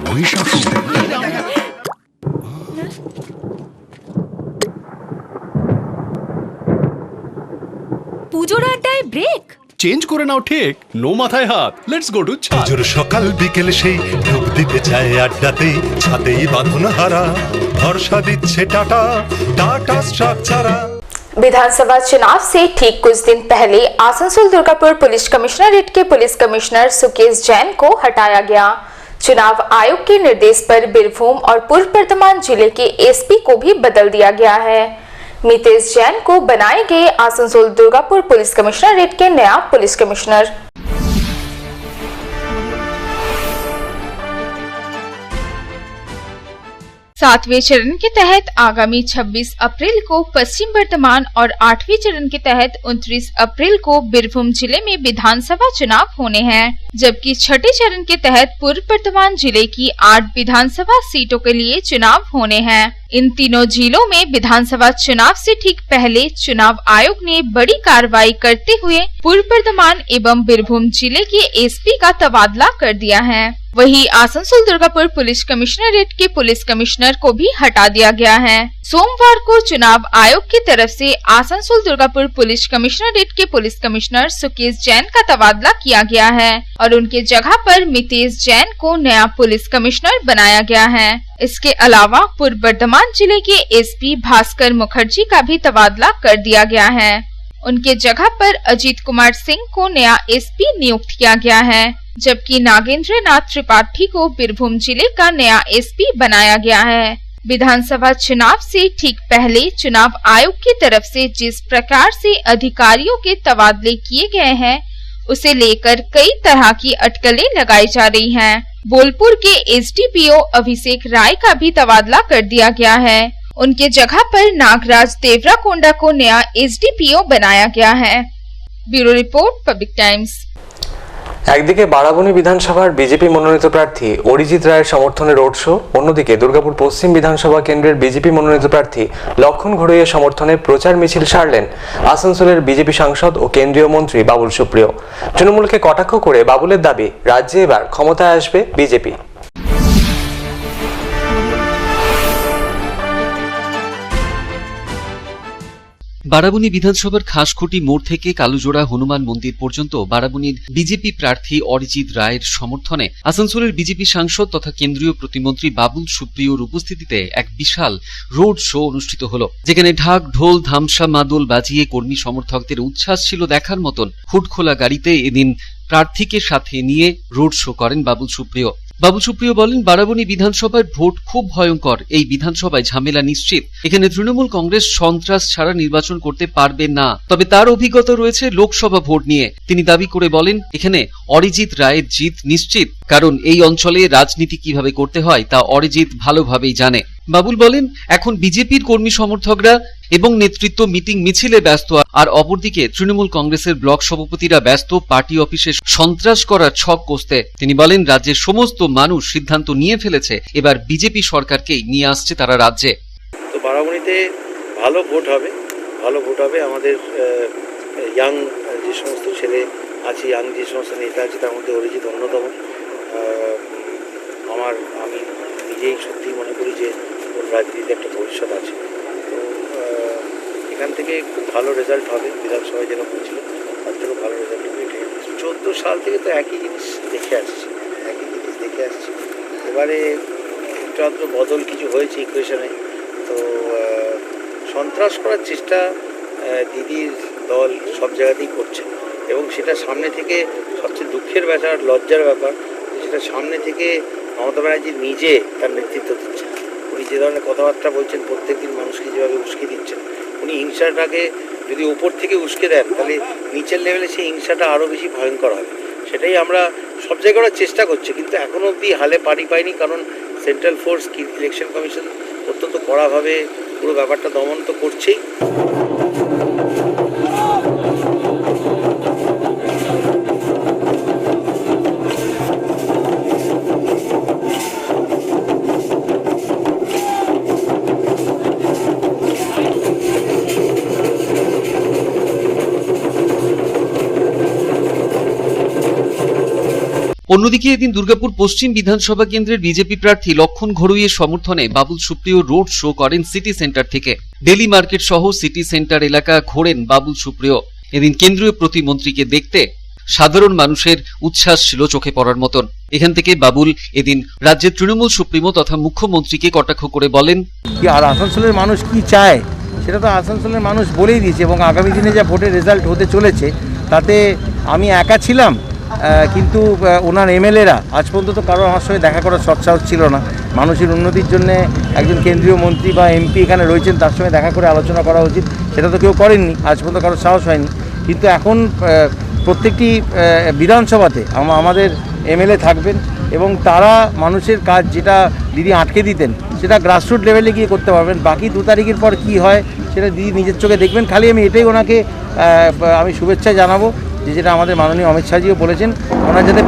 মহিষাসুর। পুজোর আড্ডায় ব্রেক চেঞ্জ করে নাও ঠিক, নো মাথায় হাত। লেটস গো টু ছা। পুজোর সকাল বিকেল সেই ডুব দিতে চায় আড্ডাতেই, ছাদেই বাঁধন হারা ভরসা দিচ্ছে টাটা, টাটা স্ট্রাকচারা। विधानसभा चुनाव से ठीक कुछ दिन पहले आसनसोल दुर्गापुर पुलिस कमिश्नरेट के पुलिस कमिश्नर सुकेश जैन को हटाया गया। चुनाव आयोग के निर्देश पर बीरभूम और पूर्व वर्धमान जिले के एसपी को भी बदल दिया गया है। मितेश जैन को बनाए गए आसनसोल दुर्गापुर पुलिस कमिश्नरेट के नया पुलिस कमिश्नर। सातवें चरण के तहत आगामी 26 अप्रैल को पश्चिम वर्धमान और 8वें चरण के तहत 29 अप्रैल को बीरभूम जिले में विधानसभा चुनाव होने हैं, जबकि छठे चरण के तहत पूर्व वर्धमान जिले की 8 विधानसभा सीटों के लिए चुनाव होने हैं। इन तीनों जिलों में विधानसभा चुनाव से ठीक पहले चुनाव आयोग ने बड़ी कार्रवाई करते हुए पूर्व वर्धमान एवं बीरभूम जिले के एसपी का तबादला कर दिया है। वहीं आसनसोल दुर्गापुर पुलिस कमिश्नरेट के पुलिस कमिश्नर को भी हटा दिया गया है। सोमवार को चुनाव आयोग की तरफ से आसनसोल दुर्गापुर पुलिस कमिश्नरेट के पुलिस कमिश्नर सुकेश जैन का तबादला किया गया है और उनके जगह पर मितेश जैन को नया पुलिस कमिश्नर बनाया गया है। इसके अलावा पूर्व वर्धमान जिले के एसपी भास्कर मुखर्जी का भी तबादला कर दिया गया है। उनके जगह पर अजीत कुमार सिंह को नया एसपी नियुक्त किया गया है, जबकि नागेंद्र नाथ त्रिपाठी को बीरभूम जिले का नया एसपी बनाया गया है। विधानसभा चुनाव से ठीक पहले चुनाव आयोग की तरफ से जिस प्रकार से अधिकारियों के तबादले किए गए हैं, उसे लेकर कई तरह की अटकलें लगाई जा रही हैं। बोलपुर के एसडीपीओ अभिषेक राय का भी तबादला कर दिया गया है। उनके जगह पर नागराज देवराकोंडा को नया एसडीपीओ बनाया गया है। Bureau report, public times. একদিকে বারাবণী বিধানসভার বিজেপি মনোনীত প্রার্থী অরিজিৎ রায়ের সমর্থনে রোড শো, অন্যদিকে দুর্গাপুর পশ্চিম বিধানসভা কেন্দ্রের বিজেপি মনোনীত প্রার্থী লক্ষণ ঘড়ইয়ের সমর্থনে প্রচার মিছিল সারলেন আসানসোলের বিজেপি সাংসদ ও কেন্দ্রীয় মন্ত্রী বাবুল সুপ্রিয়। তৃণমূলকে কটাক্ষ করে বাবুলের দাবি, রাজ্যে এবার ক্ষমতায় আসবে বিজেপি। বারাবণী বিধানসভার খাসখুঁটি মোড় থেকে কালুজোড়া হনুমান মন্দির পর্যন্ত বারাবণীর বিজেপি প্রার্থী অরিজিৎ রায়ের সমর্থনে আসানসোলের বিজেপি সাংসদ তথা কেন্দ্রীয় প্রতিমন্ত্রী বাবুল সুপ্রিয়র উপস্থিতিতে এক বিশাল রোড শো অনুষ্ঠিত হলো, যেখানে ঢাক ঢোল ধামসা মাদল বাজিয়ে কর্মী সমর্থকদের উচ্ছ্বাস ছিল দেখার মতন। হুডখোলা গাড়িতে এদিন প্রার্থীকে সাথে নিয়ে রোড শো করেন বাবুল সুপ্রিয়। বাবুল সুপ্রিয় বলেন, বারাবণী বিধানসভার ভোট খুব ভয়ঙ্কর। এই বিধানসভায় ঝামেলা নিশ্চিত। এখানে তৃণমূল কংগ্রেস সন্ত্রাস ছাড়া নির্বাচন করতে পারবে না। তবে তার অভিজ্ঞতা রয়েছে লোকসভা ভোট নিয়ে। তিনি দাবি করে বলেন, এখানে অরিজিৎ রায়ের জিত নিশ্চিত, কারণ এই অঞ্চলে রাজনীতি কিভাবে করতে হয় তা অরিজিৎ ভালোভাবেই জানে। বাবুল বলেন, এখন বিজেপির কর্মী সমর্থকরা এবং নেতৃত্ব মিটিং মিছিলে ব্যস্ত, আর অপরদিকে তৃণমূল কংগ্রেসের ব্লক সভাপতিরা ব্যস্ত পার্টি অফিসে সন্ত্রাস করার ছক কষতে। তিনি বলেন, রাজ্যের সমস্ত মানুষ সিদ্ধান্ত নিয়ে ফেলেছে, এবার বিজেপি সরকারকেই নিয়ে আসছে তারা রাজ্যে। তো বারাবণীতে ভালো ভোট হবে। আমাদের ইয়াং যে সমস্ত ছেলে আছে, ইয়াং যে সমস্ত নেতা আছে, তার মধ্যে অরিজিৎ অন্যতম। আমি নিজেই সত্যি মনে করি যে ওর রাজনীতিতে একটা ভবিষ্যৎ আছে। তো এখান থেকে খুব ভালো রেজাল্ট হবে। বিধানসভায় যেরকম হয়েছিল তার থেকেও ভালো রেজাল্ট হবে। 14 সাল থেকে তো একই জিনিস দেখে আসছি। এবারে একটু আধটু বদল কিছু হয়েছে ইকুয়েশনে। তো সন্ত্রাস করার চেষ্টা দিদির দল সব জায়গাতেই করছে, এবং সেটা সামনে থেকে, সবচেয়ে দুঃখের ব্যাপার, লজ্জার ব্যাপার, সেটা সামনে থেকে মমতা ব্যানার্জি নিজে তার নেতৃত্ব দিচ্ছেন। উনি যে ধরনের কথাবার্তা বলছেন, প্রত্যেকদিন মানুষকে যেভাবে উস্কে দিচ্ছেন, উনি হিংসাটাকে যদি উপর থেকে উস্কে দেন, তাহলে নিচের লেভেলে সেই হিংসাটা আরও বেশি ভয়ঙ্কর হবে। সেটাই আমরা সব জায়গায় করার চেষ্টা করছি, কিন্তু এখনও অবধি হালে পারি পাইনি, কারণ সেন্ট্রাল ফোর্স, ইলেকশন কমিশন অত্যন্ত কড়াভাবে পুরো ব্যাপারটা দমন তো করছেই। অন্যদিকে এদিন দুর্গাপুর পশ্চিম বিধানসভা কেন্দ্রের বিজেপি প্রার্থী লক্ষণ ঘড়ুইয়ের সমর্থনে বাবুল সুপ্রিয় রোড শো করেন সিটি সেন্টার থেকে। ডেলি মার্কেট সহ সিটি সেন্টার এলাকা ঘোরেন বাবুল সুপ্রিয়। এদিন কেন্দ্রীয় প্রতিমন্ত্রীকে দেখতে সাধারণ মানুষের উচ্ছ্বাস ছিল চোখে পড়ার মতন। এখান থেকে বাবুল এদিন রাজ্যের তৃণমূল সুপ্রিমো তথা মুখ্যমন্ত্রীকে কটাক্ষ করে বলেন, আর আসানসোলের মানুষ কি চায় সেটা তো আসানসোলের মানুষ বলেই দিয়েছে, এবং আগামী দিনে যা ভোটের রেজাল্ট হতে চলেছে তাতে আমি একা ছিলাম, কিন্তু ওনার এমএলএরা আজ পর্যন্ত কারো আমার সঙ্গে দেখা করার সৎসাহস ছিল না। মানুষের উন্নতির জন্য একজন কেন্দ্রীয় মন্ত্রী বা এমপি এখানে রয়েছেন, তার সঙ্গে দেখা করে আলোচনা করা উচিত, সেটা তো কেউ করেননি, আজ পর্যন্ত কারো সাহস হয়নি। কিন্তু এখন প্রত্যেকটি বিধানসভাতে আমাদের এমএলএ থাকবেন, এবং তারা মানুষের কাজ যেটা দিদি আটকে দিতেন সেটা গ্রাসরুট লেভেলে গিয়ে করতে পারবেন। বাকি 2 তারিখের পর কি হয় সেটা দিদি নিজের চোখে দেখবেন। খালি আমি এটাই ওনাকে আমি শুভেচ্ছা জানাবো, যেটা আমাদের মাননীয় অমিত শাহজিও বলেছেন, ওনার যাতে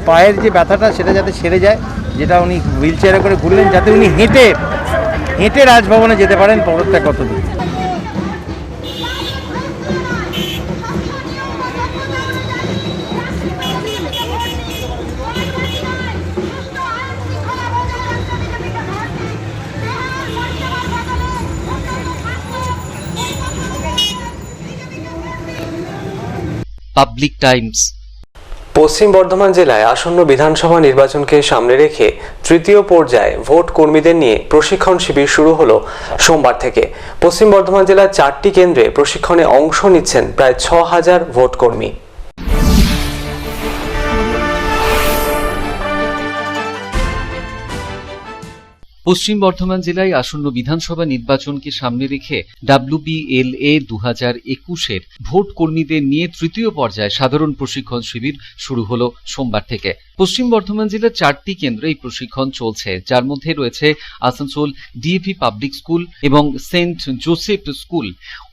পায়ের যে ব্যথাটা সেটা যাতে সেরে যায়, যেটা উনি হুইল চেয়ারে করে ঘুরলেন, যাতে উনি হেঁটে রাজভবনে যেতে পারেন পদত্যাগ কতদিন। Public Times. পশ্চিম বর্ধমান জেলায় আসন্ন বিধানসভা নির্বাচনকে সামনে রেখে তৃতীয় পর্যায়ে ভোট কর্মীদের নিয়ে প্রশিক্ষণ শিবির শুরু হলো সোমবার থেকে। পশ্চিম বর্ধমান জেলার 4টি কেন্দ্রে প্রশিক্ষণে অংশ নিচ্ছেন প্রায় 6000 ভোট কর্মী। পশ্চিম বর্ধমান জেলায় আসন্ন বিধানসভা নির্বাচনকে সামনে রেখে WBLA 2021-এর ভোট কর্মীদের নিয়ে তৃতীয় পর্যায়ে সাধারণ প্রশিক্ষণ শিবির শুরু হলো সোমবার থেকে। পশ্চিম বর্ধমান জেলার 4টি কেন্দ্রে এই প্রশিক্ষণ চলছে, যার মধ্যে রয়েছে আসানসোল ডিএভি পাবলিক স্কুল এবং সেন্ট জোসেফ স্কুল।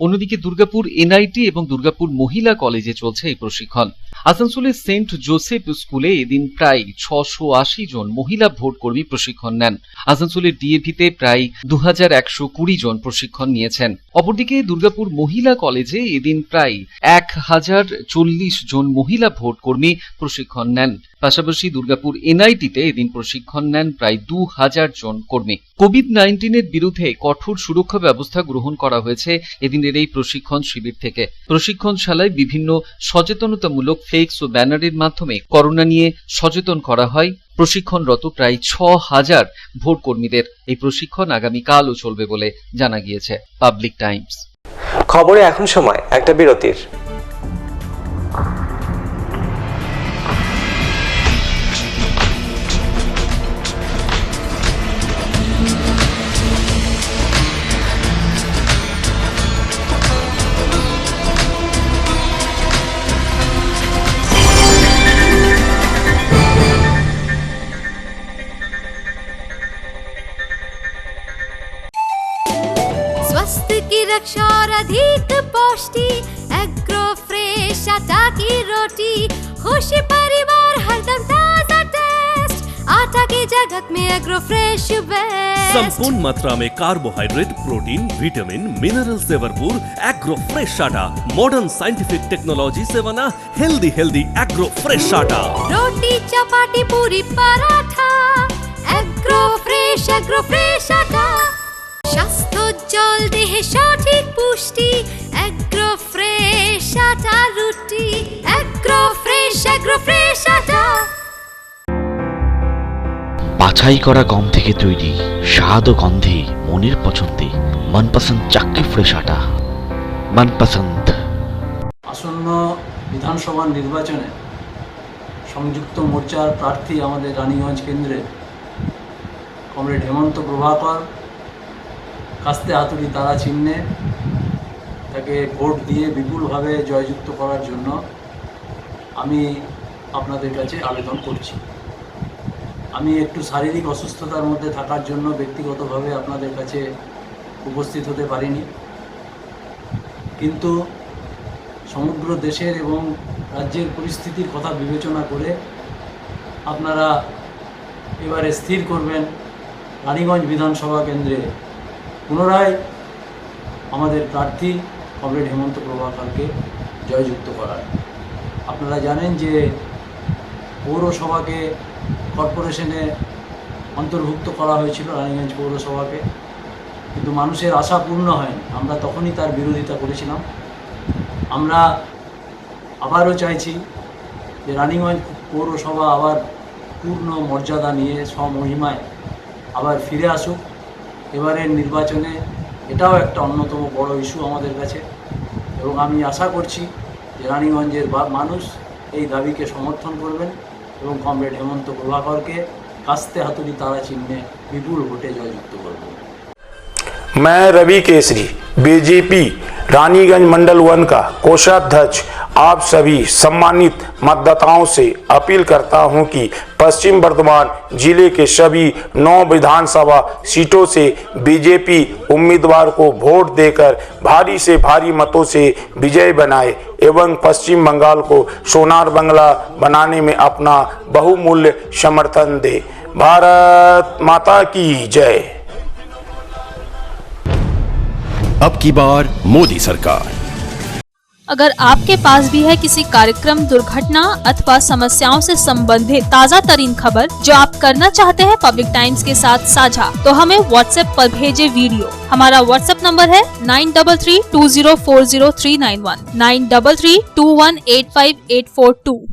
অন্যদিকে দুর্গাপুর NIT এবং দুর্গাপুর মহিলা কলেজে চলছে এই প্রশিক্ষণ। আসানসোলের সেন্ট জোসেফ স্কুলে এদিন প্রায় 680 জন মহিলা ভোট কর্মী প্রশিক্ষণ নেন। আসানসোলের ডিএভিতে প্রায় 2120 জন প্রশিক্ষণ নিয়েছেন। অপরদিকে দুর্গাপুর মহিলা কলেজে এদিন প্রায় 1040 জন মহিলা ভোট কর্মী প্রশিক্ষণ নেন। পাশাপাশি দুর্গাপুর NIT-তে এদিন প্রশিক্ষণ নেন প্রায় 2000 জন কর্মী। কোভিড-19-এর বিরুদ্ধে কঠোর সুরক্ষা ব্যবস্থা গ্রহণ করা হয়েছে এদিনের এই প্রশিক্ষণ শিবির থেকে। প্রশিক্ষণশালায় বিভিন্ন সচেতনতামূলক ফ্লেক্স ও ব্যানারের মাধ্যমে করোনা নিয়ে সচেতন করা হয় প্রশিক্ষণরত প্রায় 6000 ভোট কর্মীদের। এই প্রশিক্ষণ আগামীকালও চলবে বলে জানা গিয়েছে। Public Times. খবরে এখন সময় একটা বিরতির। सर्वाधिक पौष्टि एग्रो फ्रेश आटा की रोटी, खुशी परिवार हरदम ताजा टेस्ट, आटा की जगत में एग्रो फ्रेश बेस्ट। संपूर्ण मात्रा में कार्बोहाइड्रेट, प्रोटीन, विटामिन, मिनरल से भरपूर एग्रो फ्रेश आटा, मॉडर्न साइंटिफिक टेक्नोलॉजी से बना हेल्दी एग्रो फ्रेश आटा। रोटी चपाटी पूरी पराठा, एग्रो फ्रेश आटा। স্বাস্থ্য জল দেহে সঠিক পুষ্টি, এগ্রো ফ্রেশ আটা রুটি, এগ্রো ফ্রেশ আটা। বাছাই করা গম থেকে তৈরি স্বাদ ও গন্ধে মনের পছন্দে মনপসন্দ চাক্কি ফ্রেশ আটা, মনপসন্দ। আসন্ন বিধানসভা নির্বাচনে সংযুক্ত মোর্চার প্রার্থী আমাদের রানীগঞ্জ কেন্দ্রে কমরেড হেমন্ত প্রভাকর কাস্তে হাতুড়ি তারা চিহ্নে তাকে ভোট দিয়ে বিপুলভাবে জয়যুক্ত করার জন্য আমি আপনাদের কাছে আবেদন করছি। আমি একটু শারীরিক অসুস্থতার মধ্যে থাকার জন্য ব্যক্তিগতভাবে আপনাদের কাছে উপস্থিত হতে পারিনি, কিন্তু সমগ্র দেশের এবং রাজ্যের পরিস্থিতির কথা বিবেচনা করে আপনারা এবারে স্থির করবেন রানীগঞ্জ বিধানসভা কেন্দ্রে পুনরায় আমাদের প্রার্থী কমরেড হেমন্ত প্রভাকরকে জয়যুক্ত করার। আপনারা জানেন যে পৌরসভাকে কর্পোরেশনে অন্তর্ভুক্ত করা হয়েছিল রানীগঞ্জ পৌরসভাকে, কিন্তু মানুষের আশা পূর্ণ হয়নি। আমরা তখনই তার বিরোধিতা করেছিলাম। আমরা আবারও চাইছি যে রানীগঞ্জ পৌরসভা আবার পূর্ণ মর্যাদা নিয়ে স্বমহিমায় আবার ফিরে আসুক। এবারের নির্বাচনে এটাও একটা অন্যতম বড় ইস্যু আমাদের কাছে, এবং আমি আশা করছি যে রানীগঞ্জের মানুষ এই দাবিকে সমর্থন করবেন এবং কমরেড হেমন্ত প্রভাকরকে কাস্তে হাতুড়ি তারা চিহ্নে বিপুল ভোটে জয়যুক্ত করবেন। मैं रवि केसरी बीजेपी रानीगंज मंडल 1 का कोषाध्यक्ष आप सभी सम्मानित मतदाताओं से अपील करता हूं कि पश्चिम बर्धमान जिले के सभी 9 विधानसभा सीटों से बीजेपी उम्मीदवार को वोट देकर भारी से भारी मतों से विजय बनाए एवं पश्चिम बंगाल को सोनार बंगला बनाने में अपना बहुमूल्य समर्थन दे। भारत माता की जय। अब की बार मोदी सरकार। अगर आपके पास भी है किसी कार्यक्रम, दुर्घटना अथवा समस्याओं से संबंधित ताज़ा तरीन खबर जो आप करना चाहते हैं पब्लिक टाइम्स के साथ साझा, तो हमें व्हाट्सएप पर भेजे वीडियो। हमारा व्हाट्सएप नंबर है 9332040391, 9332185842।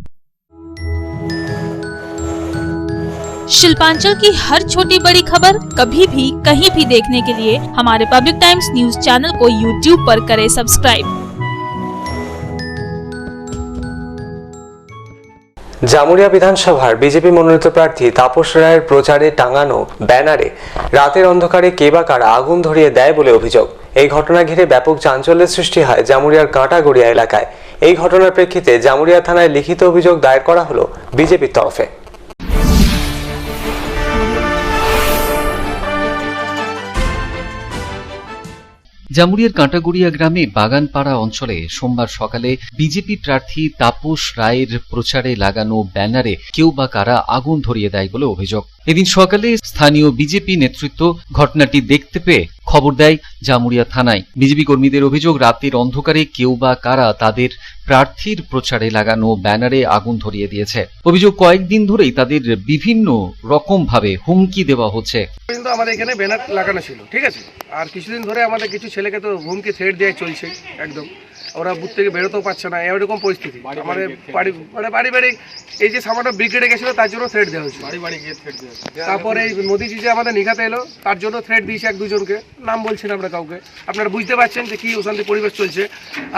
शिल्पांचल की हर छोटी बड़ी खबर कभी भी कहीं भी देखने के लिए हमारे पब्लिक टाइम्स न्यूज चैनल को यूट्यूब पर करें सब्सक्राइब। জামুরিয়া বিধানসভার বিজেপি মনোনীত প্রার্থী তাপস রায়ের প্রচারে টাঙানো ব্যানারে রাতের অন্ধকারে কে বা কারা আগুন ধরিয়ে দেয় বলে অভিযোগ। এই ঘটনা ঘিরে ব্যাপক চাঞ্চল্যের সৃষ্টি হয় জামুরিয়ার কাঁটাগড়িয়া এলাকায়। এই ঘটনার প্রেক্ষিতে জামুরিয়া থানায় লিখিত অভিযোগ দায়ের করা হলো বিজেপির তরফে। জামুরিয়ার কাঁটাগড়িয়া গ্রামে বাগানপাড়া অঞ্চলে সোমবার সকালে বিজেপি প্রার্থী তাপস রায়ের প্রচারে লাগানো ব্যানারে কেউ বা কারা আগুন ধরিয়ে দেয় বলে অভিযোগ। এদিন সকালে স্থানীয় বিজেপি নেতৃত্ব ঘটনাটি দেখতে পেয়ে খবর দেয় জামুরিয়া থানায়। বিজেপি কর্মীদের অভিযোগ, রাতের অন্ধকারে কেউ বা কারা তাদের প্রার্থীর প্রচারে লাগানো ব্যানারে আগুন ধরিয়ে দিয়েছে। অভিযোগ, কয়েকদিন ধরেই তাদের বিভিন্ন রকম ভাবে হুমকি দেওয়া হচ্ছে। কিন্তু আমাদের এখানে ব্যানার লাগানো ছিল, ঠিক আছে, আর কিছুদিন ধরে আমাদের কিছু ছেলেকে তো হুমকি থ্রেট দেওয়া চলছে একদম। ওরা বুথ থেকে বেরোতেও পারছে না, এরকম পরিস্থিতি। আমাদের বাড়ি এই যে সামান্য ব্রিগেডে গেছিল তার জন্য থ্রেট দেওয়া হয়েছে। তারপরে এই মোদিজি যে আমাদের নিঘাতে এলো তার জন্য থ্রেট দিয়েছে এক দুজনকে, নাম বলছি না আমরা কাউকে। আপনারা বুঝতে পারছেন যে কি অশান্তি পরিবেশ চলছে।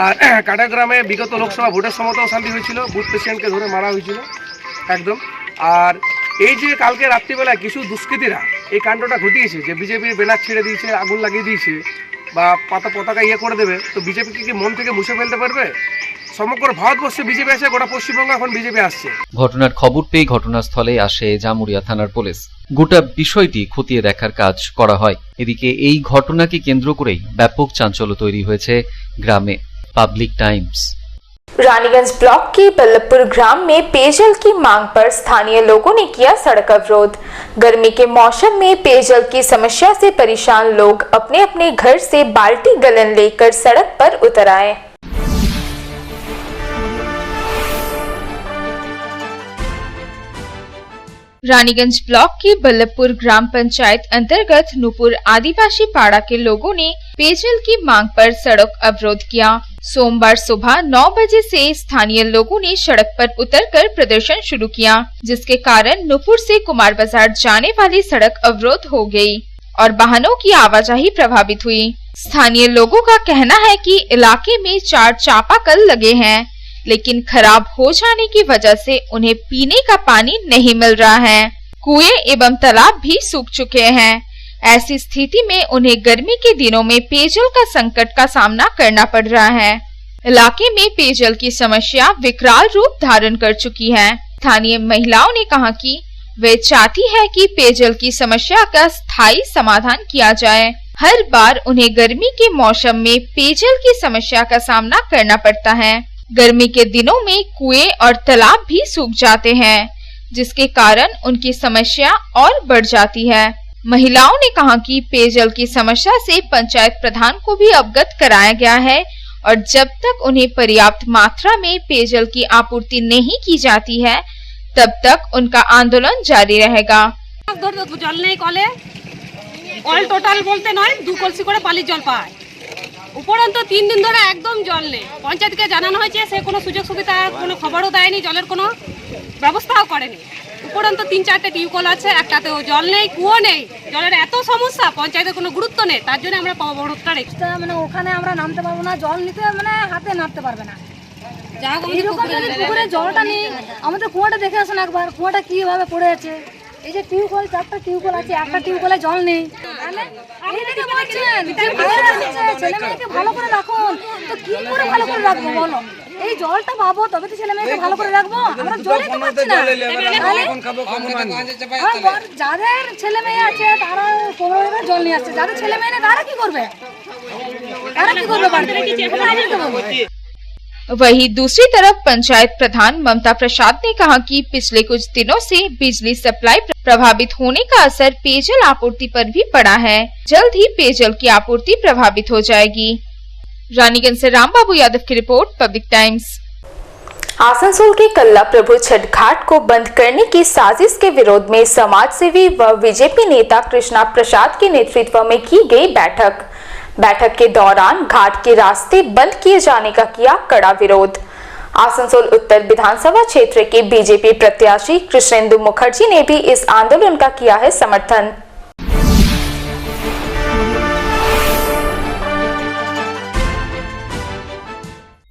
আর কাটাগ্রামে বিগত লোকসভা ভোটের সময় তো অশান্তি হয়েছিল, বুথ প্রেসিডেন্টকে ধরে মারা হয়েছিল একদম। আর এই যে কালকে রাত্রিবেলায় কিছু দুষ্কৃতীরা এই কাণ্ডটা ঘটিয়েছে, যে বিজেপির ব্যানার ছেড়ে দিয়েছে, আগুন লাগিয়ে দিয়েছে বা পাতা পতাকা ইয়ে করে দেবে, তো বিজেপিকে কি মন থেকে মুছে ফেলতে পারবে? সমগ্র ভারতবর্ষে বিজেপি আছে, গোটা পশ্চিমবঙ্গে এখন বিজেপি আসছে। ঘটনার খবর পেয়ে ঘটনাস্থলে আসে জামুরিয়া থানার পুলিশ। গোটা বিষয়টি খতিয়ে দেখার কাজ করা হয়। এদিকে এই ঘটনাকে কেন্দ্র করেই ব্যাপক চাঞ্চল্য তৈরি হয়েছে গ্রামে। Public times. रानीगंज ब्लॉक के बल्लभपुर ग्राम में पेयजल की मांग पर स्थानीय लोगों ने किया सड़क अवरोध। गर्मी के मौसम में पेयजल की समस्या से परेशान लोग अपने अपने घर से बाल्टी गलन लेकर सड़क पर उतर आए। रानीगंज ब्लॉक के बल्लभपुर ग्राम पंचायत अंतर्गत नूपुर आदिवासी पाड़ा के लोगों ने पेयजल की मांग पर सड़क अवरोध किया। सोमवार सुबह 9 बजे से स्थानीय लोगों ने सड़क पर उतरकर प्रदर्शन शुरू किया, जिसके कारण नूपुर से कुमार बाजार जाने वाली सड़क अवरोध हो गई और वाहनों की आवाजाही प्रभावित हुई। स्थानीय लोगों का कहना है कि इलाके में 4 चापाकल लगे हैं, लेकिन खराब हो जाने की वजह से उन्हें पीने का पानी नहीं मिल रहा है। कुएं एवं तालाब भी सूख चुके हैं। ऐसी स्थिति में उन्हें गर्मी के दिनों में पेयजल का संकट का सामना करना पड़ रहा है। इलाके में पेयजल की समस्या विकराल रूप धारण कर चुकी है। स्थानीय महिलाओं ने कहा कि वे चाहती है कि पेयजल की समस्या का स्थायी समाधान किया जाए। हर बार उन्हें गर्मी के मौसम में पेयजल की समस्या का सामना करना पड़ता है। गर्मी के दिनों में कुएं और तालाब भी सूख जाते हैं, जिसके कारण उनकी समस्या और बढ़ जाती है। महिलाओं ने कहा कि पेयजल की समस्या से पंचायत प्रधान को भी अवगत कराया गया है और जब तक उन्हें पर्याप्त मात्रा में पेयजल की आपूर्ति नहीं की जाती है, तब तक उनका आंदोलन जारी रहेगा। জল নেই কলে, অল টোটাল বলতে নয় 2 কলসি করে পালি জল পায়। উপরন্ত 3 দিন ধরে একদম জল নেই। পঞ্চায়েতকে জানানো হয়েছে, সে কোনো সুযোগ সুবিধা কোনো খবরও দেয়নি, জলের কোনো ব্যবস্থাও করেনি। উপরন্ত 3-4টে টিউবওয়েল আছে, একটাতেও জল নেই, কুয়ো নেই। জলের এত সমস্যা, পঞ্চায়েতের কোনো গুরুত্ব নেই, তার জন্য আমরা অবরোধটা রেখেছি। মানে ওখানে আমরা নামতে পারবো না, জল নিতে মানে হাতে নামতে পারবে না। পুকুরে জলটা নেই, আমাদের কুয়াটা দেখে আসুন একবার, কুয়াটা কিভাবে পড়ে আছে। এই যে টিউবওয়েল, 4টা টিউবওয়েল আছে, একটা টিউবওয়েলে জল নেই। ছেলে মেয়েকে ভালো করে রাখুন, তো কি করে ভালো করে রাখবো বলো? এই জলটা পাবো তবে তো ছেলে মেয়েকে ভালো করে রাখবো। আমরা জলই তো পাচ্ছি না। যাদের ছেলে মেয়ে আছে তারা কোনোভাবে জল নিয়ে আসছে, যাদের ছেলে মেয়ে নেই তারা কি করবে? वहीं दूसरी तरफ पंचायत प्रधान ममता प्रसाद ने कहा कि पिछले कुछ दिनों से बिजली सप्लाई प्रभावित होने का असर पेयजल आपूर्ति पर भी पड़ा है। जल्द ही पेयजल की आपूर्ति प्रभावित हो जाएगी। रानीगंज से रामबाबू यादव की रिपोर्ट, पब्लिक टाइम्स। आसनसोल के कल्ला प्रभु छठ घाट को बंद करने की साजिश के विरोध में समाज सेवी व बीजेपी नेता कृष्णा प्रसाद के नेतृत्व में की गई बैठक के दौरान घाट के रास्ते बंद किए जाने का किया कड़ा विरोध। आसनसोल उत्तर विधानसभा क्षेत्र के बीजेपी प्रत्याशी कृष्णेंदु मुखर्जी ने भी इस आंदोलन का किया है समर्थन।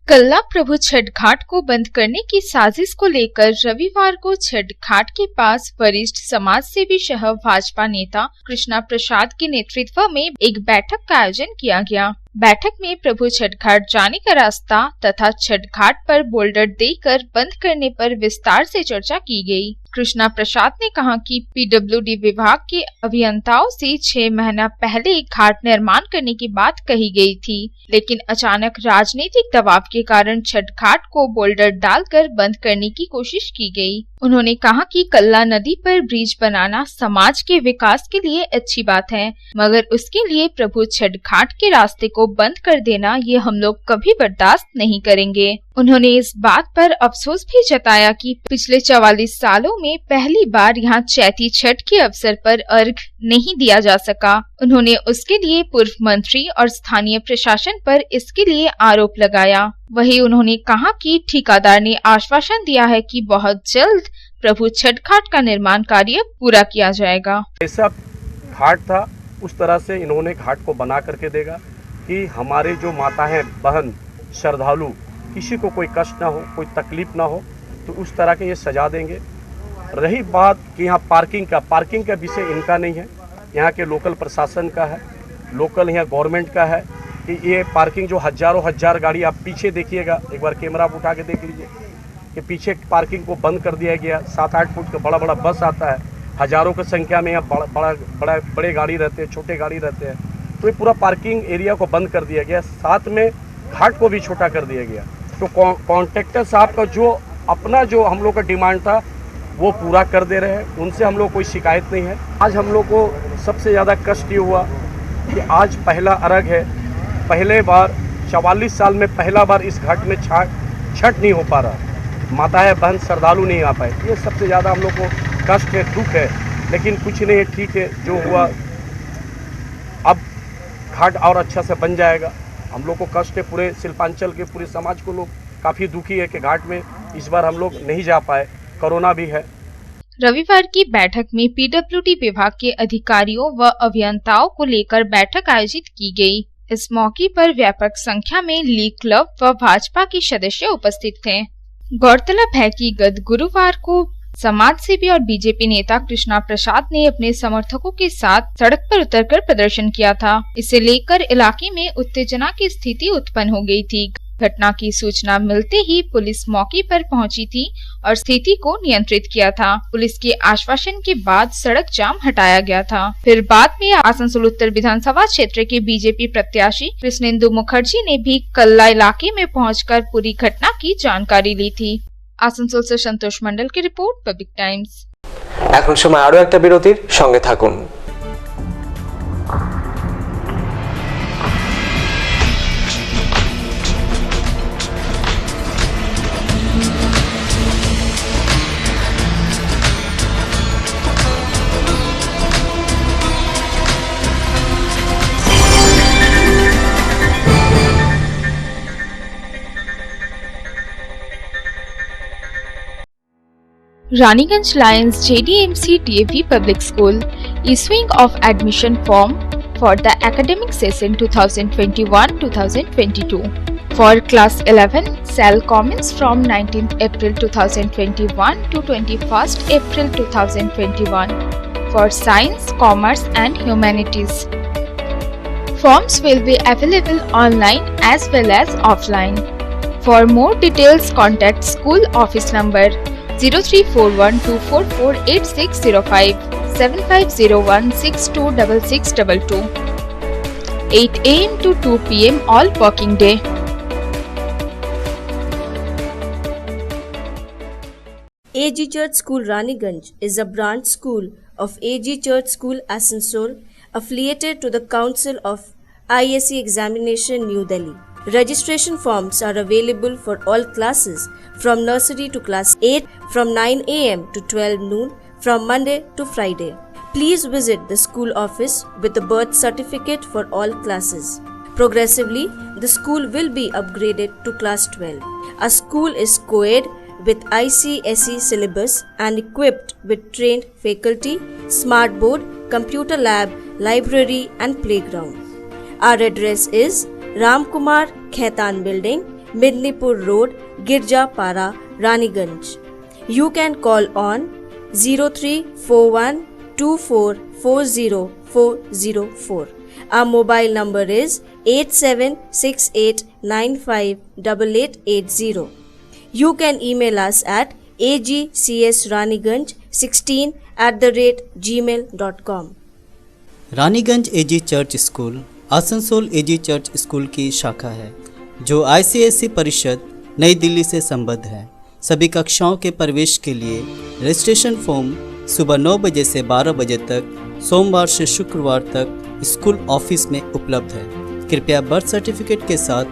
कल्ला प्रभु छठ घाट को बंद करने की साजिश को लेकर रविवार को छठ घाट के पास वरिष्ठ समाज सेवी सह भाजपा नेता कृष्णा प्रसाद के नेतृत्व में एक बैठक का आयोजन किया गया। बैठक में प्रभु छठ घाट जाने का रास्ता तथा छठ घाट पर बोल्डर देकर बंद करने पर विस्तार से चर्चा की गई। कृष्णा प्रसाद ने कहा कि पीडब्ल्यूडी विभाग के अभियंताओं से 6 महीना पहले घाट निर्माण करने की बात कही गई थी, लेकिन अचानक राजनीतिक दबाव के कारण छठ घाट को बोल्डर डालकर बंद करने की कोशिश की गई। उन्होंने कहा कि कल्ला नदी पर ब्रिज बनाना समाज के विकास के लिए अच्छी बात है, मगर उसके लिए प्रभु छठ घाट के रास्ते को बंद कर देना ये हम लोग कभी बर्दाश्त नहीं करेंगे। उन्होंने इस बात पर अफसोस भी जताया कि पिछले 44 सालों में पहली बार यहाँ चैती छठ के अवसर पर अर्घ नहीं दिया जा सका। उन्होंने उसके लिए पूर्व मंत्री और स्थानीय प्रशासन पर इसके लिए आरोप लगाया। वहीं उन्होंने कहा कि ठेकेदार ने आश्वासन दिया है कि बहुत जल्द प्रभु छठ घाट का निर्माण कार्य पूरा किया जाएगा। ऐसा घाट था उस तरह से इन्होंने घाट को बना करके देगा कि हमारे जो माता है बहन श्रद्धालु किसी को कोई कष्ट ना हो, कोई तकलीफ ना हो, तो उस तरह के ये सजा देंगे। रही बात कि यहाँ पार्किंग का विषय इनका नहीं है, यहाँ के लोकल प्रशासन का है, लोकल यहाँ गवर्नमेंट का है। कि ये पार्किंग जो हज़ारों हजार गाड़ी, आप पीछे देखिएगा, एक बार कैमरा आप उठा के देख लीजिए कि पीछे पार्किंग को बंद कर दिया गया। 7-8 फुट का बड़ा बड़ा बस आता है, हज़ारों की संख्या में यहाँ बड़े गाड़ी रहते हैं, छोटे गाड़ी रहते हैं, तो ये पूरा पार्किंग एरिया को बंद कर दिया गया। साथ में घाट को भी छोटा कर दिया गया। तो कॉन्ट्रैक्टर साहब का जो हम लोग का डिमांड था वो पूरा कर दे रहे हैं, उनसे हम लोग कोई शिकायत नहीं है। आज हम लोग को सबसे ज़्यादा कष्ट ये हुआ कि आज पहला अर्घ है, पहले बार 44 साल में पहला बार इस घाट में छठ नहीं हो पा रहा, माताएं बहन श्रद्धालु नहीं आ पाए। ये सबसे ज़्यादा हम लोग को कष्ट है, दुख है, लेकिन कुछ नहीं है, ठीक है जो हुआ। अब घाट और अच्छा से बन जाएगा। हम लोग को कष्ट है, पूरे शिल्पांचल के पूरे समाज को लोग काफ़ी दुखी है कि घाट में इस बार हम लोग नहीं जा पाए, कोरोना भी है। रविवार की बैठक में पीडब्ल्यूडी विभाग के अधिकारियों व अभियंताओं को लेकर बैठक आयोजित की गई। इस मौके पर व्यापक संख्या में लीग क्लब व भाजपा के सदस्य उपस्थित थे। गौरतलब है कि गत गुरुवार को समाज सेवी और बीजेपी नेता कृष्णा प्रसाद ने अपने समर्थकों के साथ सड़क पर उतरकर प्रदर्शन किया था। इसे लेकर इलाके में उत्तेजना की स्थिति उत्पन्न हो गई थी। घटना की सूचना मिलते ही पुलिस मौके पर पहुंची थी और स्थिति को नियंत्रित किया था। पुलिस के आश्वासन के बाद सड़क जाम हटाया गया था। फिर बाद में आसनसोल उत्तर विधानसभा क्षेत्र के बीजेपी प्रत्याशी कृष्णेंदु मुखर्जी ने भी कल्ला इलाके में पहुंचकर पूरी घटना की जानकारी ली थी। आसनसोल से संतोष मंडल की रिपोर्ट, पब्लिक टाइम्स। এখন সময় আরো একটা বিরতির, সঙ্গে থাকুন। Raniganj Lions JDMC DAV Public School issuing of admission form for the academic session 2021-2022. For class 11 shall commence from 19th April 2021 to 21st April 2021 for science, commerce and humanities. Forms will be available online as well as offline. For more details, contact school office number 0341244865 7501626622 8 AM to 2 PM all working day. AG Church School Raniganj is a branch school of AG Church School Asansol, affiliated to the Council of ISC Examination New Delhi. Registration forms are available for all classes from nursery to class 8 from 9 AM to 12 noon from Monday to Friday. Please visit the school office with the birth certificate for all classes. Progressively, the school will be upgraded to class 12. Our school is co-ed with ICSE syllabus and equipped with trained faculty, smart board, computer lab, library and playground. Our address is Ramkumar Khaitan Building, Midnipur Road, Girjapara, Raniganj. You can call on 0341244004. Our mobile number is 8768958880. You can email us at agcsraniganj16@gmail.com. Raniganj AG church school Asansol AG church school की शाखा है जो ICSE परिषद नई दिल्ली से संबद्ध है। सभी कक्षाओं के प्रवेश के लिए रजिस्ट्रेशन फॉर्म सुबह 9 बजे से 12 बजे तक सोमवार से शुक्रवार तक स्कूल ऑफिस में उपलब्ध है। कृपया बर्थ सर्टिफिकेट के साथ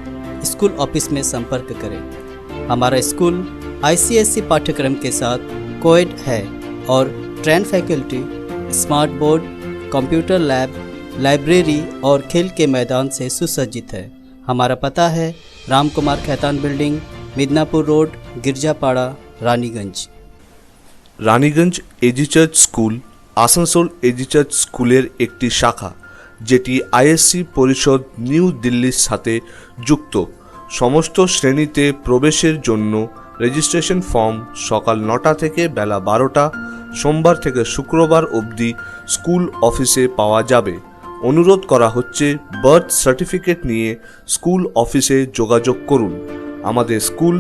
स्कूल ऑफिस में संपर्क करें। हमारा स्कूल ICSE पाठ्यक्रम के साथ कोएड है और train faculty, smart board, computer lab, library और खेल के मैदान से सुसज्जित है। हमारा पता है Ramkumar Khaitan building, Midnapore road, Girjapara, Raniganj. Raniganj AG church school Asansol AG church স্কুলের একটি শাখা যেটি ISC পরিষদ নিউ দিল্লির সাথে যুক্ত। সমস্ত শ্রেণীতে প্রবেশের জন্য রেজিস্ট্রেশন ফর্ম সকাল 9টা থেকে বেলা 12টা সোমবার থেকে শুক্রবার অবধি স্কুল অফিসে পাওয়া যাবে। অনুরোধ করা হচ্ছে বার্থ সার্টিফিকেট নিয়ে স্কুল অফিসে যোগাযোগ করুন। আমাদের স্কুল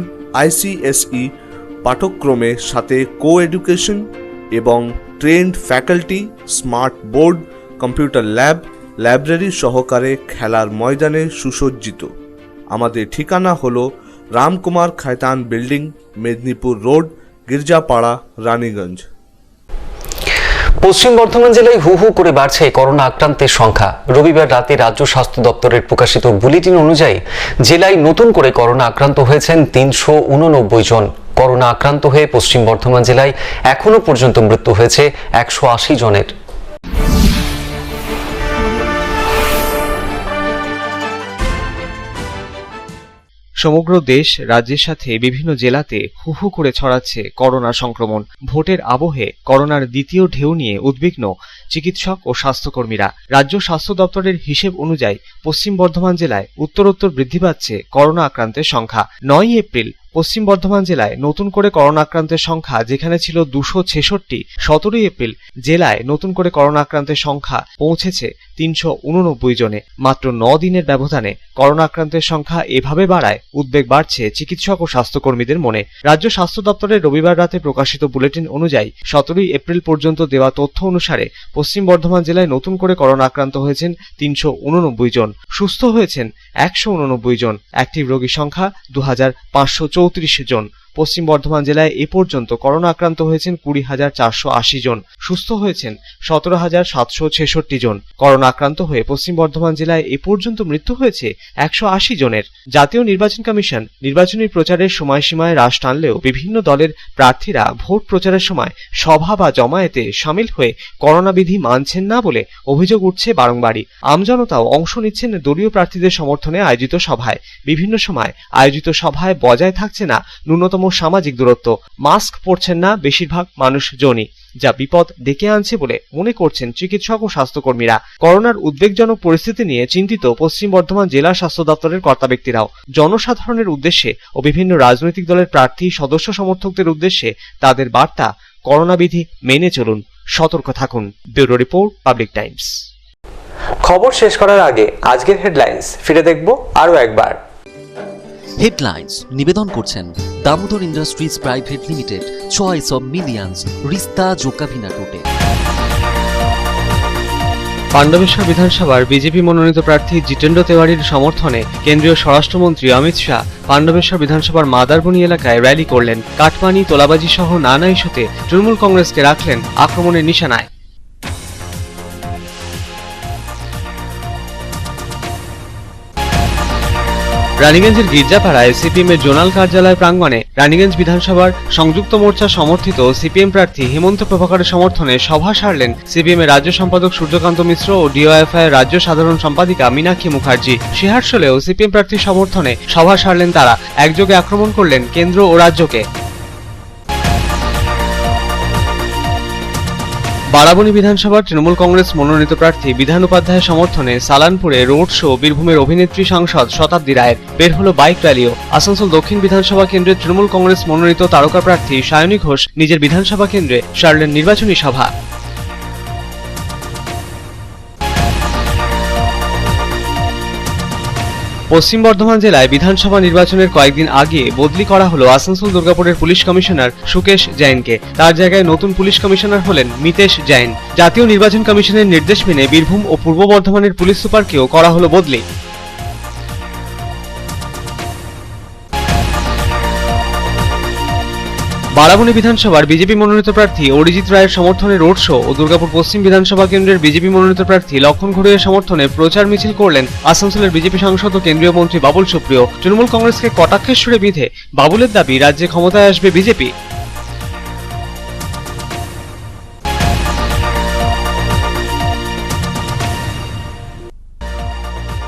ICSE পাঠ্যক্রমের সাথে কো-এডুকেশন এবং trend faculty, smart board, computer lab, library সহকারে খেলার ময়দানে সুসজ্জিত। আমাদের ঠিকানা হলো রামকুমার খায়তান বিল্ডিং, মেদিনীপুর রোড, গির্জাপাড়া, রানীগঞ্জ। পশ্চিম বর্ধমান জেলায় হু হু করে বাড়ছে করোনা আক্রান্তের সংখ্যা। রবিবার রাতে রাজ্য স্বাস্থ্য দপ্তরের প্রকাশিত বুলেটিন অনুযায়ী জেলায় নতুন করে করোনা আক্রান্ত হয়েছেন 389 জন। করোনা আক্রান্ত হয়ে পশ্চিম বর্ধমান জেলায় এখনো পর্যন্ত মৃত্যু হয়েছে 180 জনের। সমগ্র দেশ রাজ্যের সাথে বিভিন্ন জেলাতে হু হু করে ছড়াচ্ছে করোনা সংক্রমণ। ভোটের আবহে করোনার দ্বিতীয় ঢেউ নিয়ে উদ্বিগ্ন চিকিৎসক ও স্বাস্থ্যকর্মীরা। রাজ্য স্বাস্থ্য দপ্তরের হিসেব অনুযায়ী পশ্চিম বর্ধমান জেলায় উত্তরোত্তর বৃদ্ধি পাচ্ছে করোনা আক্রান্তের সংখ্যা। 9 এপ্রিল পশ্চিম বর্ধমান জেলায় নতুন করে করোনা আক্রান্তের সংখ্যা যেখানে ছিল 266, 17 এপ্রিল জেলায় নতুন করে করোনা আক্রান্তের সংখ্যা পৌঁছেছে 389 জনে। মাত্র 9 দিনের ব্যবধানে করোনা আক্রান্তের সংখ্যা এভাবে বাড়ায় উদ্বেগ বাড়ছে চিকিৎসক ও স্বাস্থ্যকর্মীদের মনে। রাজ্য স্বাস্থ্য দপ্তরের রবিবার রাতে প্রকাশিত বুলেটিন অনুযায়ী 17 এপ্রিল পর্যন্ত দেওয়া তথ্য অনুসারে পশ্চিম বর্ধমান জেলায় নতুন করে করোনা আক্রান্ত হয়েছেন 389 জন, সুস্থ হয়েছেন 189 জন, অ্যাক্টিভ রোগীর সংখ্যা 2534 জন। পশ্চিম বর্ধমান জেলায় এ পর্যন্ত করোনা আক্রান্ত হয়েছেন 20,480 জন, সুস্থ হয়েছেন 17,766 জন। করোনা আক্রান্ত হয়ে পশ্চিম বর্ধমান জেলায় এ পর্যন্ত মৃত্যু হয়েছে 180 জনের। জাতীয় নির্বাচন কমিশন নির্বাচনী প্রচারের সময়সীমায় হ্রাস টানলেও বিভিন্ন দলের প্রার্থীরা ভোট প্রচারের সময় সভা বা জমায়েতে সামিল হয়ে করোনা বিধি মানছেন না বলে অভিযোগ উঠছে বারংবারই। আমজনতাও অংশ নিচ্ছেন দলীয় প্রার্থীদের সমর্থনে আয়োজিত সভায়। বিভিন্ন সময় আয়োজিত সভায় বজায় থাকছে না ন্যূনতম সামাজিক দূরত্ব, মাস্ক পরছেন না বেশিরভাগ মানুষজনই, যা বিপদ ডেকে আনছে বলে মনে করছেন চিকিৎসক ও স্বাস্থ্যকর্মীরা। করোনার উদ্বেগজনক পরিস্থিতি নিয়ে চিন্তিত পশ্চিম বর্ধমান জেলা স্বাস্থ্য দপ্তরের কর্তা ব্যক্তিরাও। জনসাধারণের উদ্দেশ্যে ও বিভিন্ন রাজনৈতিক দলের প্রার্থী সদস্য সমর্থকদের উদ্দেশ্যে তাদের বার্তা, করোনা বিধি মেনে চলুন, সতর্ক থাকুন। Bureau report, public Times. খবর শেষ করার আগে আজকের হেডলাইন্স ফিরে দেখব আরো একবার। হেডলাইন্স নিবেদন করছেন Damodar industries private limited, choice of millions, রিস্তা জোকাভিনা টোটে। পাণ্ডবেশ্বর বিধানসভার বিজেপি মনোনীত প্রার্থী জিতেন্দ্র তেওয়ারির সমর্থনে কেন্দ্রীয় স্বরাষ্ট্রমন্ত্রী অমিত শাহ পাণ্ডবেশ্বর বিধানসভার মাদারবনি এলাকায় র্যালি করলেন। কাটমানি, তোলাবাজি সহ নানা ইস্যুতে তৃণমূল কংগ্রেসকে রাখলেন আক্রমণের নিশানায়। রানীগঞ্জের গির্জাপাড়ায় সিপিএম এর জোনাল কার্যালয় প্রাঙ্গণে রানীগঞ্জ বিধানসভার সংযুক্ত মোর্চা সমর্থিত সিপিএম প্রার্থী হেমন্ত প্রভাকরের সমর্থনে সভা সারলেন সিপিএম এর রাজ্য সম্পাদক সূর্যকান্ত মিশ্র ও ডিওএফআই এর রাজ্য সাধারণ সম্পাদিকা মীনাক্ষী মুখার্জি। সিহারশোলেও সিপিএম প্রার্থীর সমর্থনে সভা সারলেন তারা। একযোগে আক্রমণ করলেন কেন্দ্র ও রাজ্যকে। বারাবণী বিধানসভার তৃণমূল কংগ্রেস মনোনীত প্রার্থী বিধান উপাধ্যায়ের সমর্থনে সালানপুরে রোড শো, বীরভূমের অভিনেত্রী সাংসদ শতাব্দী রায়ের। বের হলো বাইক র্যালিও। আসানসোল দক্ষিণ বিধানসভা কেন্দ্রের তৃণমূল কংগ্রেস মনোনীত তারকা প্রার্থী সায়নী ঘোষ নিজের বিধানসভা কেন্দ্রে সারলেন নির্বাচনী সভা। পশ্চিম বর্ধমান জেলায় বিধানসভা নির্বাচনের কয়েকদিন আগে বদলি করা হলো আসানসোল দুর্গাপুরের পুলিশ কমিশনার সুকেশ জৈনকে। তার জায়গায় নতুন পুলিশ কমিশনার হলেন মিতেশ জৈন। জাতীয় নির্বাচন কমিশনের নির্দেশ মেনে বীরভূম ও পূর্ব বর্ধমানের পুলিশ সুপারকেও করা হলো বদলি। বারাবণী বিধানসভার বিজেপি মনোনীত প্রার্থী অরিজিৎ রায়ের সমর্থনে রোড শো ও দুর্গাপুর পশ্চিম বিধানসভা কেন্দ্রের বিজেপি মনোনীত প্রার্থী লক্ষণ ঘড়ুইয়ের সমর্থনে প্রচার মিছিল করলেন আসানসোলের বিজেপি সাংসদ ও কেন্দ্রীয় মন্ত্রী বাবুল সুপ্রিয়। তৃণমূল কংগ্রেসকে কটাক্ষের সুরে বিঁধে বাবুলের দাবি রাজ্যে ক্ষমতায় আসবে বিজেপি।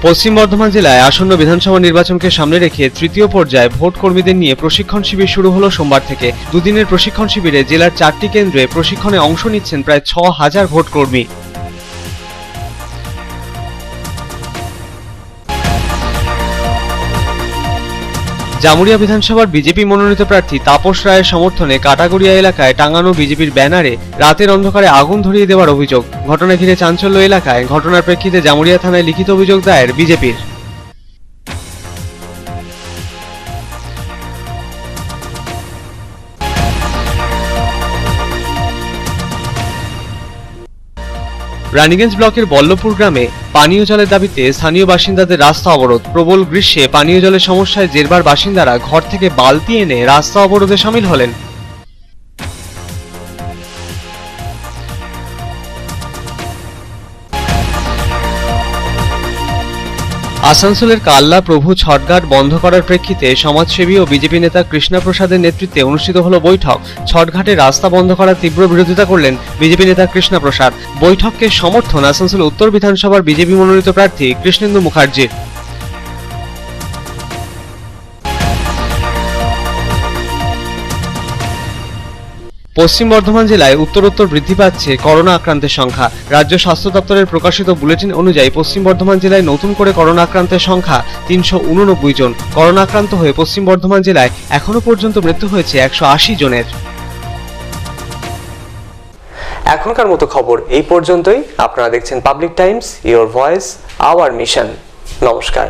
পশ্চিম বর্ধমান জেলায় আসন্ন বিধানসভা নির্বাচনকে সামনে রেখে তৃতীয় পর্যায়ে ভোট কর্মীদের নিয়ে প্রশিক্ষণ শিবির শুরু হলো সোমবার থেকে। দুদিনের প্রশিক্ষণ শিবিরে জেলার 4টি কেন্দ্রে প্রশিক্ষণে অংশ নিচ্ছেন প্রায় 6,000 ভোট কর্মী। জামুরিয়া বিধানসভার বিজেপি মনোনীত প্রার্থী তাপস রায়ের সমর্থনে কাটাগড়িয়া এলাকায় টাঙানো বিজেপির ব্যানারে রাতের অন্ধকারে আগুন ধরিয়ে দেওয়ার অভিযোগ। ঘটনা ঘিরে চাঞ্চল্য এলাকায়। ঘটনার প্রেক্ষিতে জামুরিয়া থানায় লিখিত অভিযোগ দায়ের বিজেপির। রানীগঞ্জ ব্লকের বল্লভপুর গ্রামে পানীয় জলের দাবিতে স্থানীয় বাসিন্দাদের রাস্তা অবরোধ। প্রবল গ্রীষ্মে পানীয় জলের সমস্যায় জেরবার বাসিন্দারা ঘর থেকে বালতি এনে রাস্তা অবরোধে সামিল হলেন। আসানসোলের কাল্লা প্রভু ছটঘাট বন্ধ করার প্রেক্ষিতে সমাজসেবী ও বিজেপি নেতা কৃষ্ণা প্রসাদের নেতৃত্বে অনুষ্ঠিত হলো বৈঠক। ছটঘাটে রাস্তা বন্ধ করার তীব্র বিরোধিতা করলেন বিজেপি নেতা কৃষ্ণা প্রসাদ। বৈঠককে সমর্থন আসানসোল উত্তর বিধানসভার বিজেপি মনোনীত প্রার্থী কৃষ্ণেন্দু মুখার্জির। পশ্চিম বর্ধমান জেলায় উত্তরোত্তর বৃদ্ধি পাচ্ছে করোনা আক্রান্তের সংখ্যা। রাজ্য স্বাস্থ্য দপ্তরের প্রকাশিত বুলেটিন অনুযায়ী পশ্চিম বর্ধমান জেলায় নতুন করে করোনা আক্রান্তের সংখ্যা 389 জন। করোনা আক্রান্ত হয়ে পশ্চিম বর্ধমান জেলায় এখনো পর্যন্ত মৃত্যু হয়েছে 180 জনের। এখনকার মতো খবর এই পর্যন্তই। আপনারা দেখছেন public Times, your voice hour mission. নমস্কার।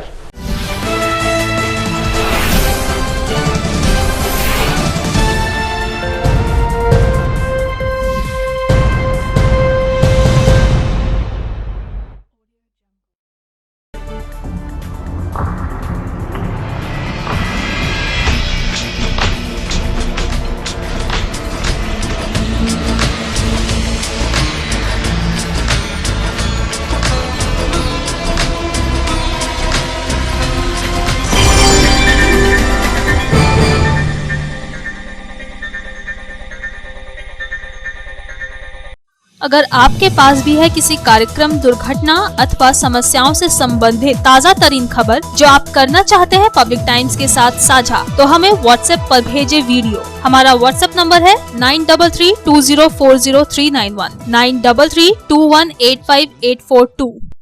अगर आपके पास भी है किसी कार्यक्रम, दुर्घटना अथवा समस्याओं से संबंधित ताज़ा तरीन खबर जो आप करना चाहते हैं पब्लिक टाइम्स के साथ साझा, तो हमें व्हाट्सएप पर भेजे वीडियो। हमारा व्हाट्सएप नंबर है 9332040391 9332185842।